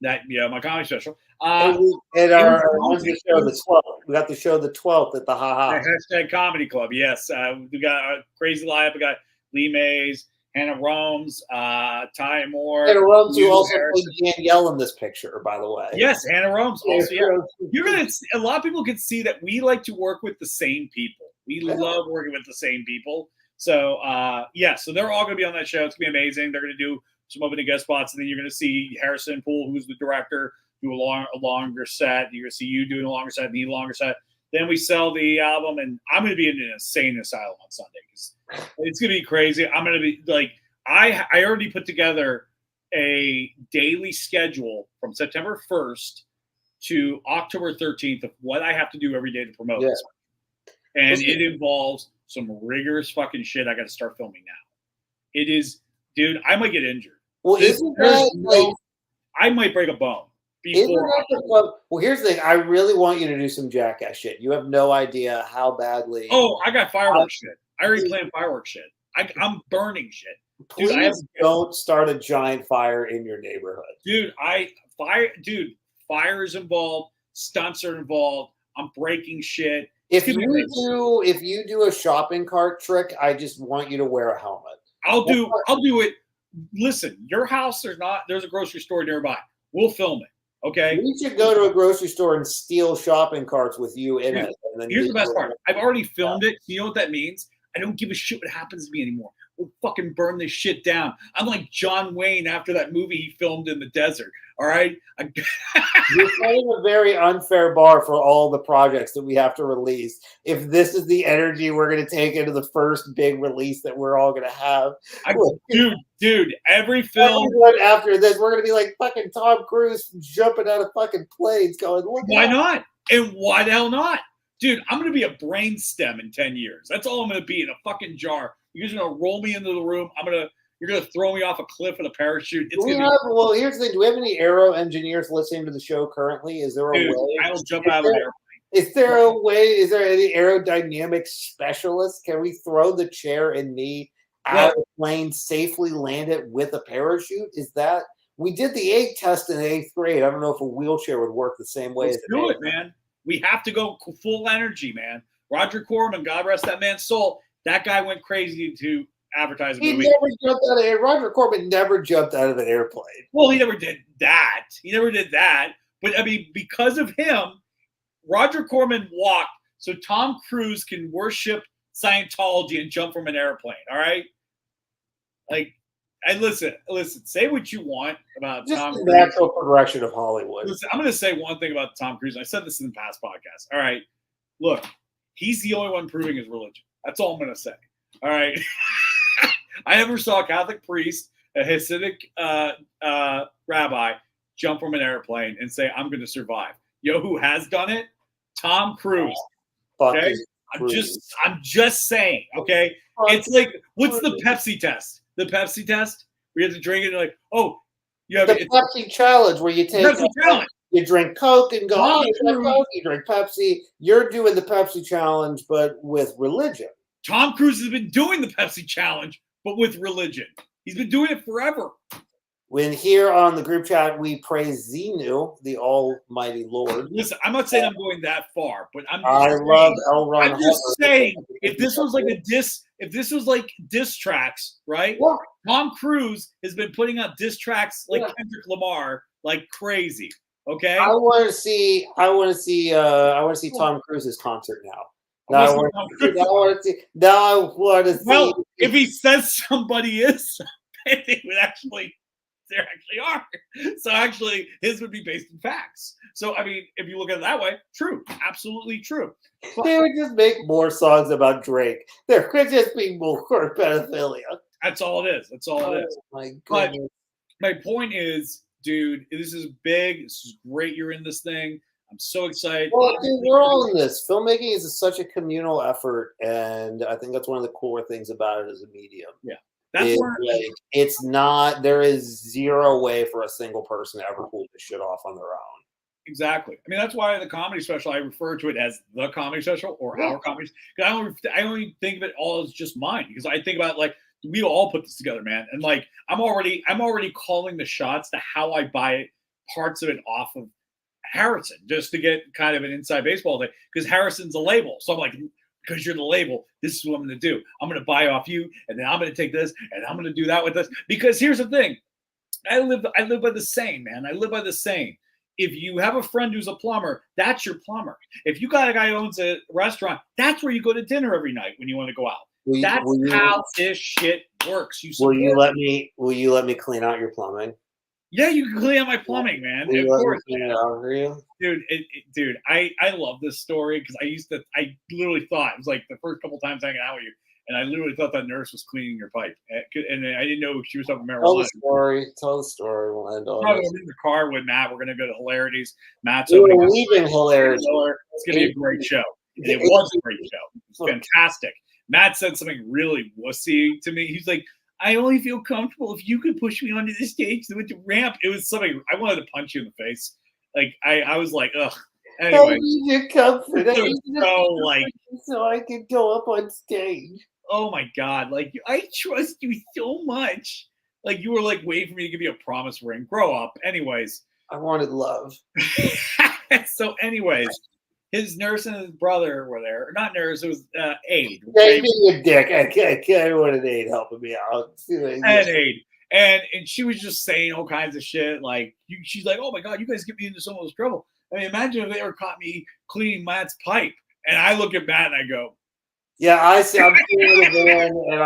That my comedy special. And our Wednesday show the 12th. We got the show the 12th at the Ha. Hashtag Comedy Club. Yes, we got a crazy lineup. We got Lee Mays, Hannah Romes, Ty Moore. Hannah Romes, who also played Danielle in this picture, by the way. Yes, Hannah Romes. Also, yeah. You're gonna. A lot of people can see that we like to work with the same people. We love working with the same people. So so they're all gonna be on that show. It's gonna be amazing. They're gonna do some opening guest spots, and then you're gonna see Harrison Poole, who's the director, do a longer set. You're gonna see you doing a longer set, me a longer set. Then we sell the album, and I'm gonna be in an insane asylum on Sunday because it's gonna be crazy. I'm gonna be like, I already put together a daily schedule from September 1st to October 13th of what I have to do every day to promote this. And it involves some rigorous fucking shit I got to start filming now. It is, dude, I might get injured. Well, I might break a bone. Well, here's the thing. I really want you to do some jackass shit. You have no idea how badly. Oh, I got fireworks shit. I already planned fireworks shit. I'm burning shit. Dude, please don't start a giant fire in your neighborhood. Dude, fire is involved. Stunts are involved. I'm breaking shit. If you do a shopping cart trick, I just want you to wear a helmet. I'll do it. Listen, your house, there's a grocery store nearby. We'll film it. Okay. We should go to a grocery store and steal shopping carts with you in it. And then here's the best part. I've already filmed it. You know what that means? I don't give a shit what happens to me anymore. We'll fucking burn this shit down. I'm like John Wayne after that movie he filmed in the desert. All right. You're setting a very unfair bar for all the projects that we have to release. If this is the energy we're going to take into the first big release that we're all going to have. Dude, every film. After this, we're going to be like fucking Tom Cruise jumping out of fucking planes going, look. Why not? And why the hell not? Dude, I'm going to be a brainstem in 10 years. That's all I'm going to be, in a fucking jar. You're just going to roll me into the room. You're going to throw me off a cliff with a parachute. Well, here's the thing. Do we have any aero engineers listening to the show currently? Is there a way? I'll jump out of an airplane. Is there a way? Is there any aerodynamic specialist? Can we throw the chair and me out of the plane, safely land it with a parachute? We did the egg test in 8th grade. I don't know if a wheelchair would work the same way. Let's do it, man. We have to go full energy, man. Roger Corman, God rest that man's soul. That guy went crazy to advertising. Roger Corman never jumped out of an airplane. Well, he never did that. But I mean, because of him, Roger Corman walked so Tom Cruise can worship Scientology and jump from an airplane. All right, like, and listen. Say what you want about just Tom the Cruise. Natural progression of Hollywood. Listen, I'm going to say one thing about Tom Cruise. I said this in the past podcast. All right, look, he's the only one proving his religion. That's all I'm going to say. All right. I never saw a Catholic priest, a Hasidic rabbi, jump from an airplane and say, "I'm going to survive." Who has done it? Tom Cruise. Okay, I'm just saying. Okay, it's like, what's the Pepsi test? The Pepsi test, we have to drink it. And like, oh, you have the Pepsi challenge where you take you drink Coke and go, you drink Pepsi. You're doing the Pepsi challenge, but with religion. Tom Cruise has been doing the Pepsi challenge, but with religion. He's been doing it forever. When here on the group chat, we praise Xenu, the almighty Lord. Listen, I'm not saying I'm going that far, but I'm just saying, if this was like diss tracks, right? Yeah. Tom Cruise has been putting out diss tracks like Kendrick Lamar like crazy. Okay. I want to see Tom Cruise's concert now. Well, if he says somebody is, they would actually. There actually are. So actually, his would be based in facts. So, I mean, if you look at it that way, true. Absolutely true. But they would just make more songs about Drake. There could just be more pedophilia. That's all it is. My goodness. But my point is, dude, this is big. This is great you're in this thing. I'm so excited. Well, dude, we're all in this. Filmmaking is such a communal effort, and I think that's one of the cooler things about it as a medium. Yeah. It's not. There is zero way for a single person to ever pull this shit off on their own. Exactly. I mean, that's why the comedy special, I refer to it as the comedy special or our comedy. Because I only think of it all as just mine. Because I think about, like, we all put this together, man. And like, I'm already calling the shots to how I buy parts of it off of Harrison, just to get kind of an inside baseball thing, because Harrison's a label. So I'm like, because you're the label, this is what I'm going to do. I'm going to buy off you, and then I'm going to take this, and I'm going to do that with this. Because here's the thing, I live by the saying, man. I live by the saying. If you have a friend who's a plumber, that's your plumber. If you got a guy who owns a restaurant, that's where you go to dinner every night when you want to go out. That's how this shit works. Will you let me clean out your plumbing? Yeah, you can clean out my plumbing, man. Of course, man. Dude, I love this story because I literally thought it was like the first couple times hanging out with you, and I literally thought that nurse was cleaning your pipe, and I didn't know she was talking marijuana. Tell the story. We'll end on. I'm in the car with Matt. We're gonna go to Hilarities. Matt's leaving Hilarities. It's gonna be a great show. And it was a great show. It's fantastic. Matt said something really wussy to me. He's like, I only feel comfortable if you could push me onto the stage with the ramp. It was something I wanted to punch you in the face. Like I was like, ugh. Anyway, I need your comfort. So I could go up on stage. Oh my God! Like I trust you so much. Like you were like waiting for me to give you a promise ring. Grow up. Anyways, I wanted love. So, anyways. His nurse and his brother were there. Not nurse, it was aide. Hey, being a dick. I wanted aide helping me out. And aide. And she was just saying all kinds of shit. Like, she's like, oh my God, you guys get me into so much trouble. I mean, imagine if they ever caught me cleaning Matt's pipe. And I look at Matt and I go, yeah, I'm sitting in the van and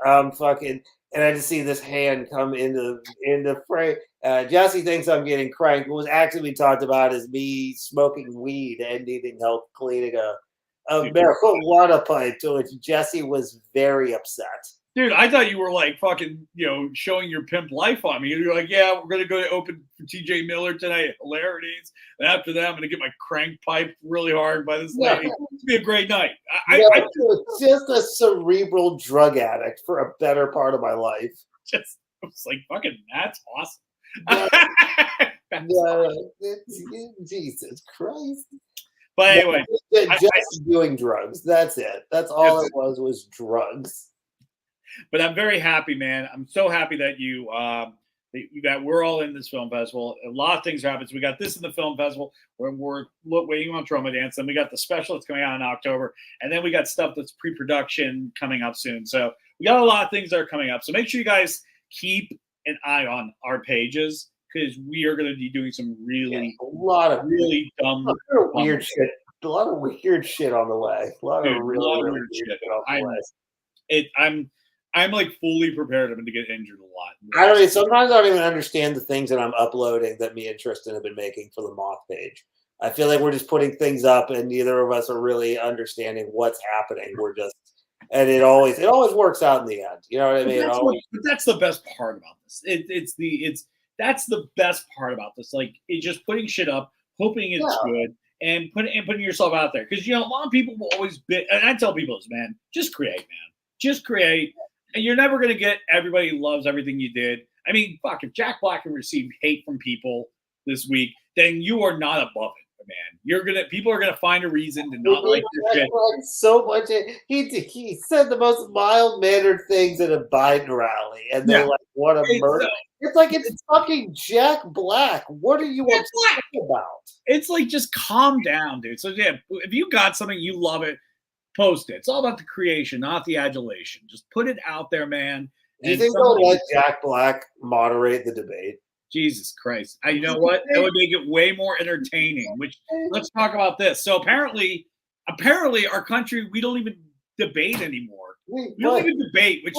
I'm fucking, and I just see this hand come into frame. Jesse thinks I'm getting cranked. What was actually we talked about is me smoking weed and needing help cleaning a marijuana pipe, to which Jesse was very upset. Dude, I thought you were like fucking, showing your pimp life on me. You're like, yeah, we're going to go open for TJ Miller tonight at Hilarities. And after that, I'm going to get my crank pipe really hard by this lady. It's going to be a great night. I just a cerebral drug addict for a better part of my life. I was like, fucking, that's awesome. Jesus Christ. But anyway. Just doing drugs. That's it. That's all it was drugs. But I'm very happy, man. I'm so happy that that we're all in this film festival. A lot of things happen. So we got this in the film festival where we're waiting on Trauma Dance. Then we got the special that's coming out in October. And then we got stuff that's pre-production coming up soon. So we got a lot of things that are coming up. So make sure you guys keep an eye on our pages because we are going to be doing some really dumb, weird shit. A lot of weird shit on the way. A lot of really weird shit on the way. I'm like fully prepared. I'm going to get injured a lot. Sometimes I don't even understand the things that I'm uploading that me and Tristan have been making for the Moth page. I feel like we're just putting things up and neither of us are really understanding what's happening. And it always works out in the end. You know what I mean? But that's the best part about this. That's the best part about this. Like it's just putting shit up, hoping it's good, and putting yourself out there. Because a lot of people will always be, and I tell people this, man, just create, man. Just create. And you're never going to get everybody loves everything you did. I mean, fuck, if Jack Black can receive hate from people this week, then you are not above it, man. People are gonna find a reason to not like your shit. So much. He said the most mild-mannered things at a Biden rally, and they're like, "What a murder!" It's like it's fucking Jack Black. What are you upset about? It's like just calm down, dude. So yeah, if you got something you love it. Post it. It's all about the creation, not the adulation. Just put it out there, man. Do you think they'll let Jack Black moderate the debate? Jesus Christ. You know what? That would make it way more entertaining. Let's talk about this. So apparently our country, we don't even debate anymore. We don't even debate. We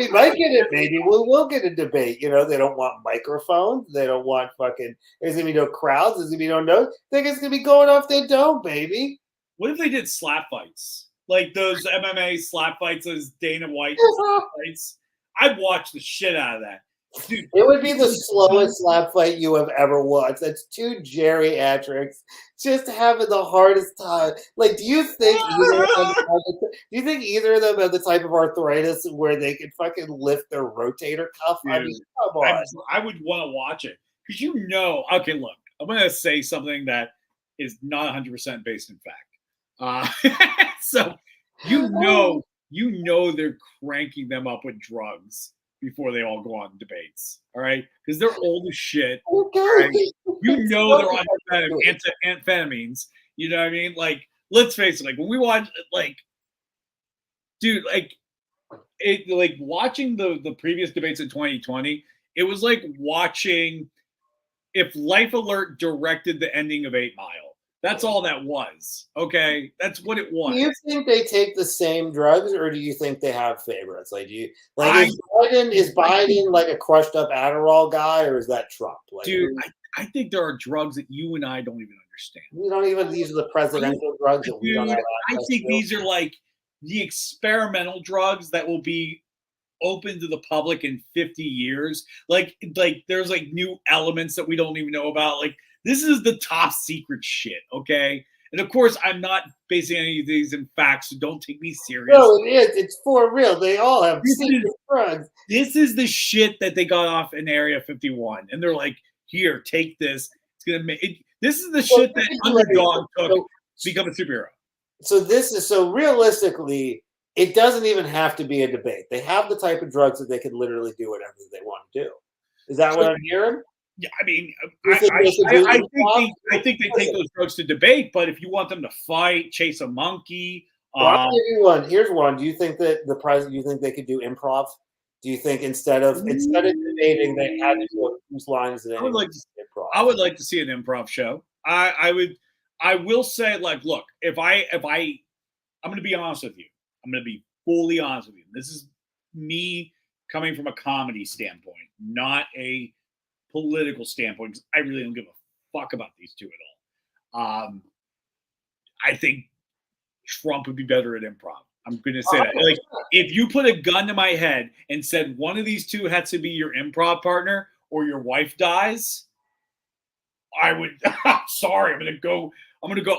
might get it. Maybe we will get a debate. They don't want microphones. They don't want fucking. There's gonna be no crowds. There's gonna be no notes. They think it's gonna be going off their dome, baby. What if they did slap fights? Like those MMA slap fights, those Dana White slap fights. I'd watch the shit out of that. Dude, it would be the slowest slap fight you have ever watched. That's two geriatrics just having the hardest time. Like, do you think either of them have the type of arthritis where they could fucking lift their rotator cuff? Dude, I mean, come on. I would want to watch it because okay, look, I'm going to say something that is not 100% based in fact. So you know they're cranking them up with drugs before they all go on debates. All right, because they're old as shit. Right? You know they're on amphetamines. You know what I mean? Like, let's face it. Like when we watch, like, dude, like watching the previous debates in 2020, it was like watching if Life Alert directed the ending of 8 Mile. That's all that was. Okay, that's what it was. Do you think they take the same drugs, or do you think they have favorites? Like, do you like is Biden like a crushed up Adderall guy, or is that Trump? Like, dude, I think there are drugs that you and I don't even understand. We don't even. These are the presidential drugs that we don't have I think these are like the experimental drugs that will be open to the public in 50 years. Like there's like new elements that we don't even know about. Like this is the top secret shit, okay? And of course, I'm not basing any of these in facts, so don't take me serious. No, it is. It's for real. They all have secret drugs. This is the shit that they got off in Area 51. And they're like, here, take this. It's going to make it. This is the shit that Underdog took to become a superhero. So realistically, it doesn't even have to be a debate. They have the type of drugs that they could literally do whatever they want to do. Is that what I'm hearing? Yeah, I mean, I think they take those drugs to debate, but if you want them to fight, chase a monkey. Well, I'll give you one. Here's one. Do you think that the president? Do you think they could do improv? Do you think instead of debating, they had to do whose lines? I would like to see an improv show. I will say, like, look, I'm going to be honest with you. I'm going to be fully honest with you. This is me coming from a comedy standpoint, not a political standpoint, because I really don't give a fuck about these two at all. I think Trump would be better at improv. I'm going to say that. Like, if you put a gun to my head and said one of these two had to be your improv partner or your wife dies, I would. Sorry, I'm going to go.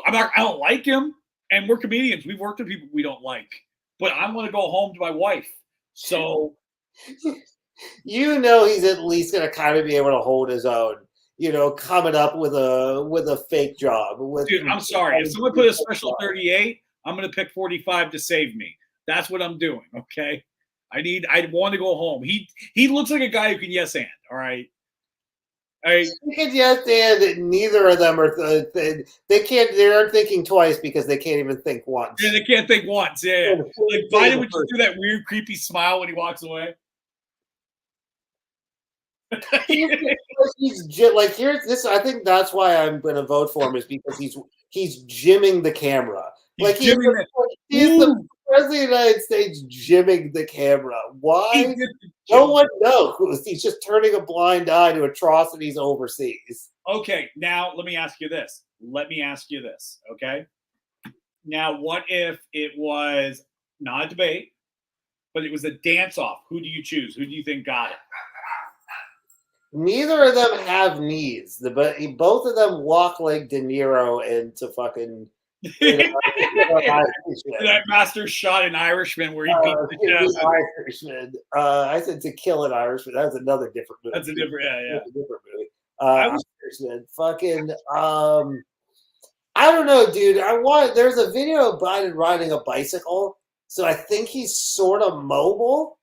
I don't like him, and we're comedians. We've worked with people we don't like, but I'm going to go home to my wife. So, you know, he's at least going to kind of be able to hold his own. You know, coming up with a fake job. Dude, I'm sorry. If someone put a special 38, I'm going to pick 45 to save me. That's what I'm doing. Okay. I want to go home. He looks like a guy who can yes and. All right. He can yes and. Neither of them are. They can't. They aren't thinking twice because they can't even think once. Yeah, they can't think once. Yeah. Like Biden would just do that weird, creepy smile when he walks away. He's like, here's this. I think that's why I'm going to vote for him, is because he's gymming the camera. He's the president of the United States gymming the camera. Why? No one knows. He's just turning a blind eye to atrocities overseas. Okay, now let me ask you this. Okay? Now, what if it was not a debate, but it was a dance-off? Who do you choose? Who do you think got it? Neither of them have knees. But both of them walk like De Niro into fucking... that master shot an Irishman where he beat the chest. Irishman. I said To Kill an Irishman. That was another different movie. That's a different, yeah. That's a different movie. Irishman. Fucking. I don't know, dude. There's a video of Biden riding a bicycle, so I think he's sort of mobile.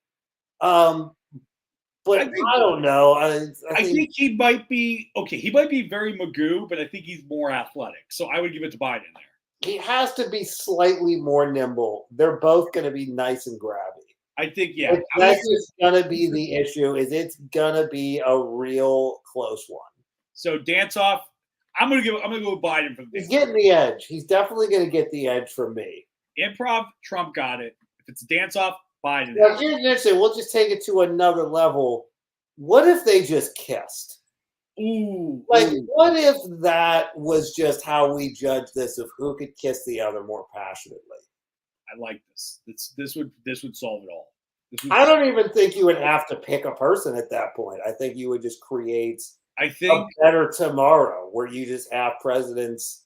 But I don't know. I think he might be okay. He might be very Magoo, but I think he's more athletic. So I would give it to Biden there. He has to be slightly more nimble. They're both going to be nice and grabby. I think, yeah. That's just going to be the issue. Is it's going to be a real close one. So dance off. I'm going to go with Biden for this. He's getting the edge. He's definitely going to get the edge from me. Improv, Trump got it. If it's a dance off, Biden. Now, here's interesting. We'll just take it to another level. What if they just kissed? Ooh. What if that was just how we judge this, of who could kiss the other more passionately? I like this. This would solve it all. I don't even think you would have to pick a person at that point. I think you would just create a better tomorrow where you just have presidents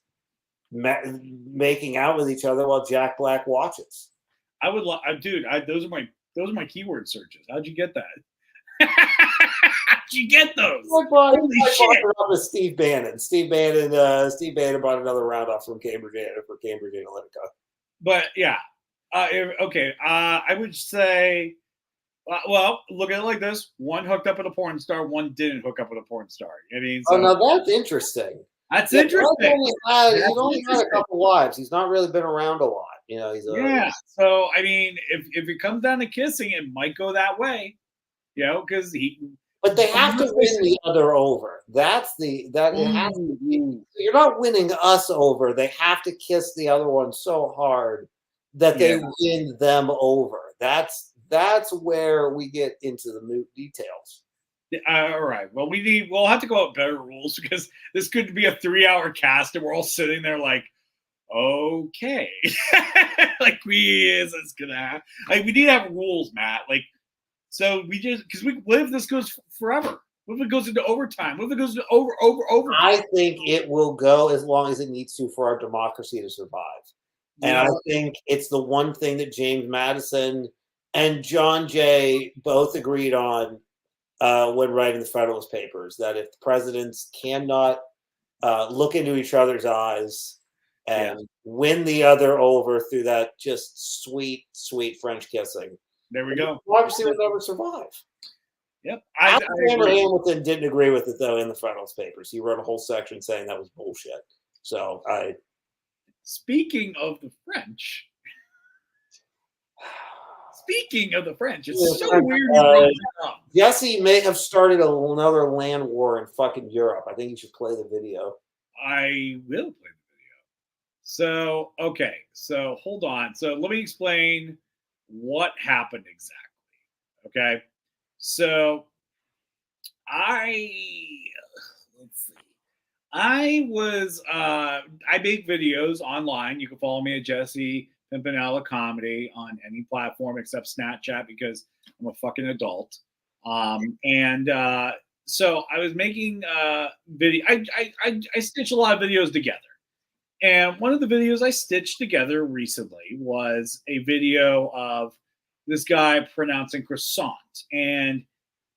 making out with each other while Jack Black watches. I would dude. Those are my keyword searches. How'd you get that? How'd you get those? Holy shit! With Steve Bannon. Steve Bannon bought another round off from Cambridge Analytica. But yeah, Okay. I would say, well, look at it like this: one hooked up with a porn star, one didn't hook up with a porn star. I mean, Oh, so now that's interesting. that's Yeah, interesting. he's That's only had a interesting. couple wives. He's not really been around a lot. You know, he's a Yeah. So I mean, if it comes down to kissing, it might go that way. You know, because he. but they have to win the other over. That's it has to be. You're not winning us over. They have to kiss the other one so hard that they win them over. That's where we get into the moot details. All right. Well, we'll have to go out better rules because this could be a 3-hour cast, and we're all sitting there like, okay, like is this gonna happen? Like we need to have rules, Matt. Like, so we just because what if this goes forever? What if it goes into overtime? What if it goes into over? I think it will go as long as it needs to for our democracy to survive. And I think it's the one thing that James Madison and John Jay both agreed on when writing the Federalist Papers, that if the presidents cannot look into each other's eyes and win the other over through that just sweet, sweet French kissing, there we go. Democracy will never survive. Yep. Alexander Hamilton didn't agree with it, though, in the Federalist Papers. He wrote a whole section saying that was bullshit. So Speaking of the French, it's so weird. Jesse may have started another land war in fucking Europe. I think you should play the video. I will play the video. So, okay. So, hold on. So, let me explain what happened exactly. Okay. So, let's see. I make videos online. You can follow me at Jesse Pimpinella Comedy on any platform except Snapchat because I'm a fucking adult. So I was making video. I stitch a lot of videos together. And one of the videos I stitched together recently was a video of this guy pronouncing croissant. And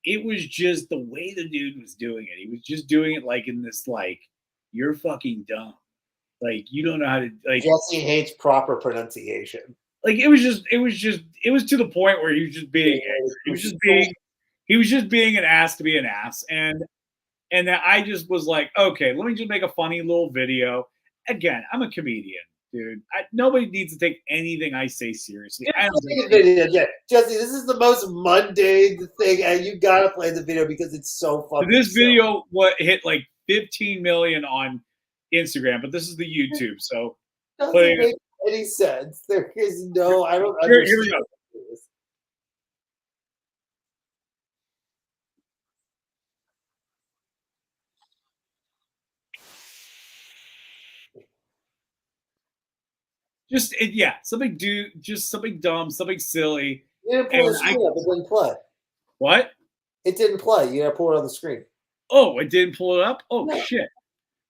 it was just the way the dude was doing it. He was just doing it like in this, like, you're fucking dumb. Like, you don't know how to, like. Jesse hates proper pronunciation. Like, it was to the point where he was just being, he was just being an ass to be an ass. And I just was like, okay, let me just make a funny little video. Again, I'm a comedian, dude. Nobody needs to take anything I say seriously. Jesse, this is the most mundane thing, and you gotta play the video because it's so fucking. This video hit like 15 million on Instagram, but this is the YouTube, so doesn't make any sense. There is no. I don't understand. Here we go. something dumb, something silly. You didn't pull the screen up. It didn't play. What? It didn't play. You gotta pull it on the screen. Oh, it didn't pull it up? Oh, shit.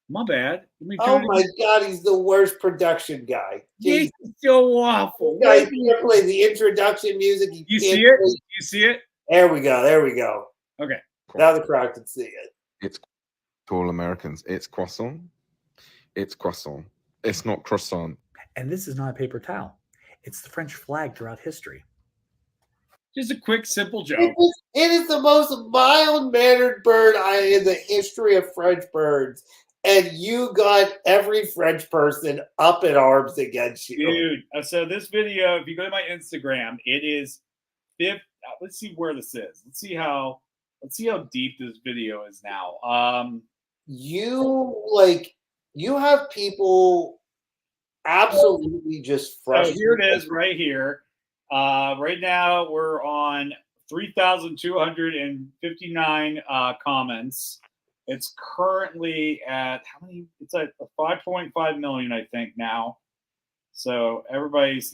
My bad. Oh, my God. He's the worst production guy. He's so awful. You can't play the introduction music. You see it? You see it? There we go. Okay. Now the crowd can see it. It's to all Americans. It's croissant. It's croissant. It's not croissant. And this is not a paper towel. It's the French flag throughout history. Just a quick, simple joke. It is the most mild-mannered bird in the history of French birds. And you got every French person up in arms against you. Dude, so this video, if you go to my Instagram, it is let's see where this is. Let's see how deep this video is now. You have people absolutely just frustrated. So here it is right here. Right now we're on 3,259 comments. It's currently at how many? It's at 5.5 million, I think, now. So everybody's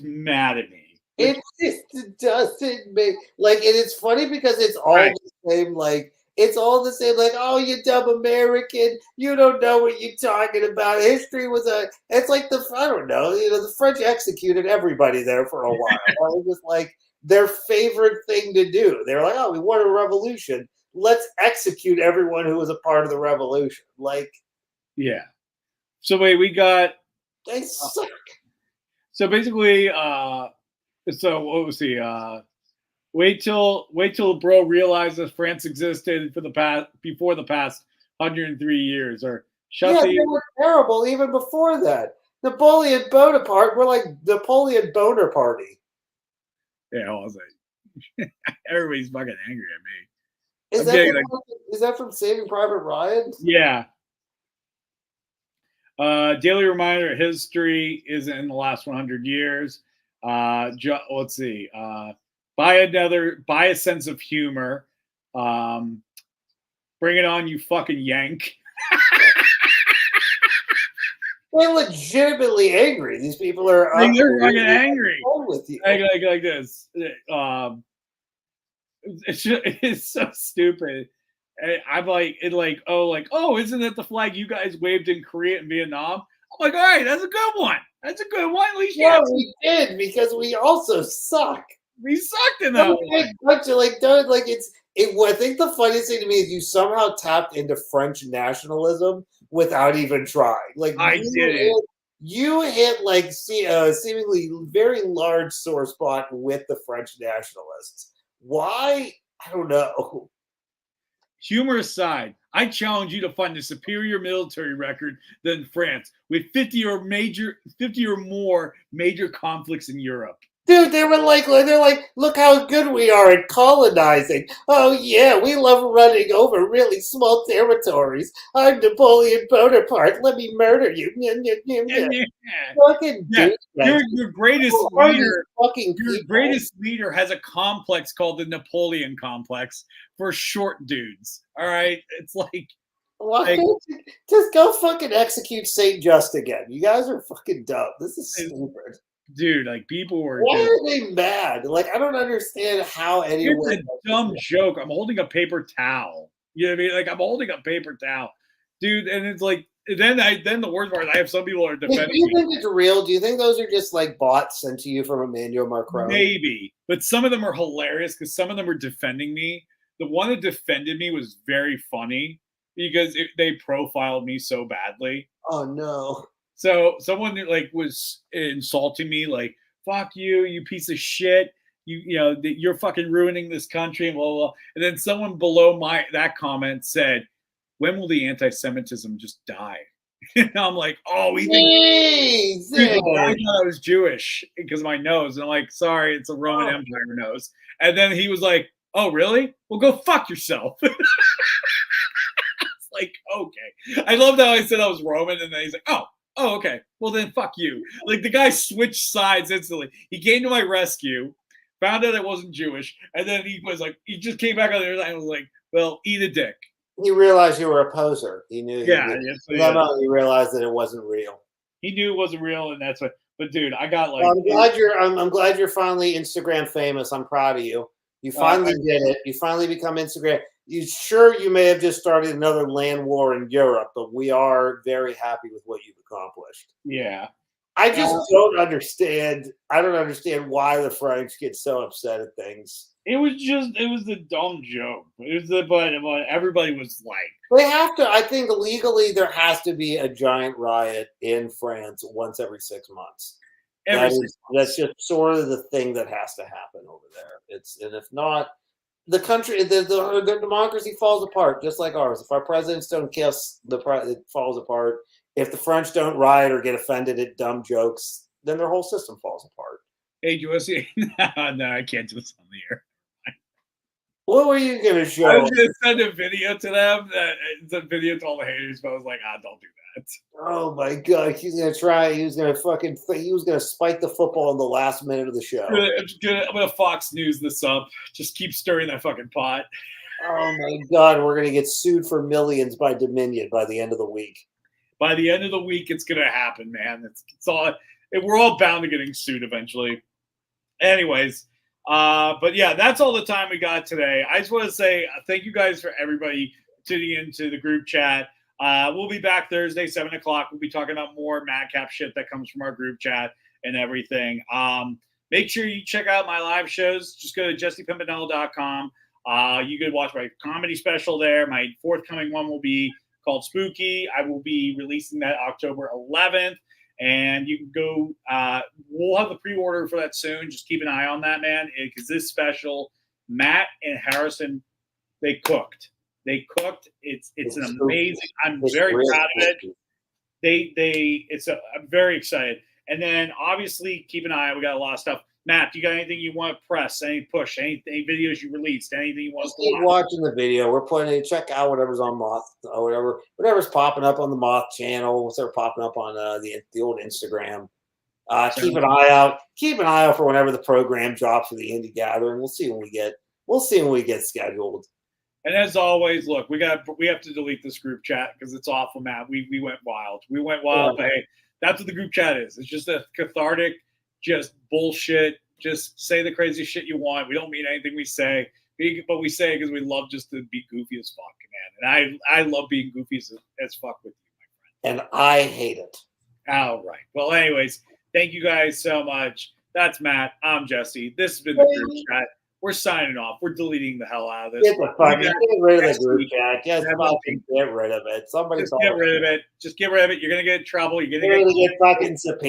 mad at me. It just doesn't make and it's funny because it's all the same. Like it's all the same. Like, oh, you dumb American, you don't know what you're talking about. History was it's like I don't know. The French executed everybody there for a while. It was just like their favorite thing to do. They're like, oh, we won a revolution. Let's execute everyone who was a part of the revolution. Like, yeah. So wait, we got. They suck. So basically, so what was he? Wait till bro realizes France existed before the past 103 years, or shut Yeah, the. they were terrible even before that. Napoleon Bonaparte, we're like Napoleon Boner Party. Yeah, I was like, everybody's fucking angry at me. Is I'm that getting, is that from Saving Private Ryan? Yeah. Daily reminder: history is in the last 100 years. Let's see. Buy a sense of humor. Bring it on, you fucking yank. They're legitimately angry. These people are They're fucking angry. with you. Like this. It's so stupid. I'm like, isn't that the flag you guys waved in Korea and Vietnam? I'm like, all right, that's a good one. That's a good one. At least We did because we also suck. We sucked in that one. I think the funniest thing to me is you somehow tapped into French nationalism without even trying. Like I did it. You hit like seemingly very large sore spot with the French nationalists. Why? I don't know. Humor aside, I challenge you to find a superior military record than France with 50 or more major conflicts in Europe. Dude, they're like, look how good we are at colonizing. Oh yeah, we love running over really small territories. I'm Napoleon Bonaparte. Let me murder you. Fucking dude, your greatest leader. Fucking your greatest leader has a complex called the Napoleon complex for short dudes. All right, it's like. Why can't you just go fucking execute Saint Just again? You guys are fucking dumb. This is stupid. Dude, like people were. Why are they mad? Like I don't understand how anyone. It's a dumb joke. I'm holding a paper towel. You know what I mean? Like I'm holding a paper towel, dude. And it's like then the worst part is I have some people are defending. Do you think it's real? Do you think those are just like bots sent to you from Emmanuel Macron? Maybe, but some of them are hilarious because some of them are defending me. The one that defended me was very funny because they profiled me so badly. Oh no. So someone like was insulting me, like "fuck you, you piece of shit." You're fucking ruining this country, and blah, blah, blah. And then someone below that comment said, "When will the anti-Semitism just die?" And I'm like, "Oh, he thinks I thought I was Jewish because of my nose." And I'm like, "Sorry, it's a Roman Empire nose." And then he was like, "Oh, really? Well, go fuck yourself." It's like, okay. I loved how I said I was Roman, and then he's like, "Oh, okay. Well, then fuck you." Like the guy switched sides instantly. He came to my rescue, found out I wasn't Jewish, and then he was like, he just came back on the other side and was like, "Well, eat a dick." He realized you were a poser. He knew. Yeah. He realized that it wasn't real. He knew it wasn't real, and that's what. But dude, I got like. I'm glad you're finally Instagram famous. I'm proud of you. You finally did it. You finally become Instagram. You may have just started another land war in Europe, but we are very happy with what you've accomplished. Yeah. I just don't understand. I don't understand why the French get so upset at things. It was a dumb joke. But everybody was like. They have to. I think legally there has to be a giant riot in France once every 6 months. That's just sort of the thing that has to happen over there. And if not, the country, the democracy falls apart, just like ours. If our presidents don't kiss, it falls apart. If the French don't riot or get offended at dumb jokes, then their whole system falls apart. Hey, do you want to see? No, I can't do this on the air. What were you going to show? I was going to send a video to them. It's a video to all the haters, but I was like, don't do that. Oh my god, he's going to try. He was going to spike the football in the last minute of the show. I'm going to Fox News this up. Just keep stirring that fucking pot. Oh my god, we're going to get sued for millions by Dominion by the end of the week. By the end of the week, it's going to happen, man. It's all. We're all bound to getting sued eventually. Anyways. But yeah, that's all the time we got today. I just want to say thank you guys for everybody tuning into the group chat. We'll be back Thursday, 7:00. We'll be talking about more madcap shit that comes from our group chat and everything. Make sure you check out my live shows. Just go to jessepimpinella.com. You can watch my comedy special there. My forthcoming one will be called Spooky. I will be releasing that October 11th. And you can go. We'll have the pre-order for that soon. Just keep an eye on that, man, because this special, Matt and Harrison, they cooked. It's an amazing. I'm very proud of it. I'm very excited. And then obviously keep an eye. We got a lot of stuff. Matt, do you got anything you want to press? Any push? Any videos you released? Anything you want Just to keep watching the video. We're putting check out whatever's on Moth or whatever's popping up on the Moth channel. What's popping up on the old Instagram. Keep an eye out. Keep an eye out for whenever the program drops for the Indie Gathering. We'll see when we get scheduled. And as always, look, we have to delete this group chat because it's awful, Matt. We went wild. But hey, that's what the group chat is. It's just a cathartic, just bullshit. Just say the crazy shit you want. We don't mean anything we say, but we say it because we love just to be goofy as fuck, man. And I love being goofy as fuck with you, my friend. And I hate it. All right. Well, anyways, thank you guys so much. That's Matt. I'm Jesse. This has been the group chat. We're signing off. We're deleting the hell out of this. Get rid of the group chat. Just fucking get rid of it. Just get rid of it. Just get rid of it. You're gonna get in trouble. You're gonna get fucking subpoenaed.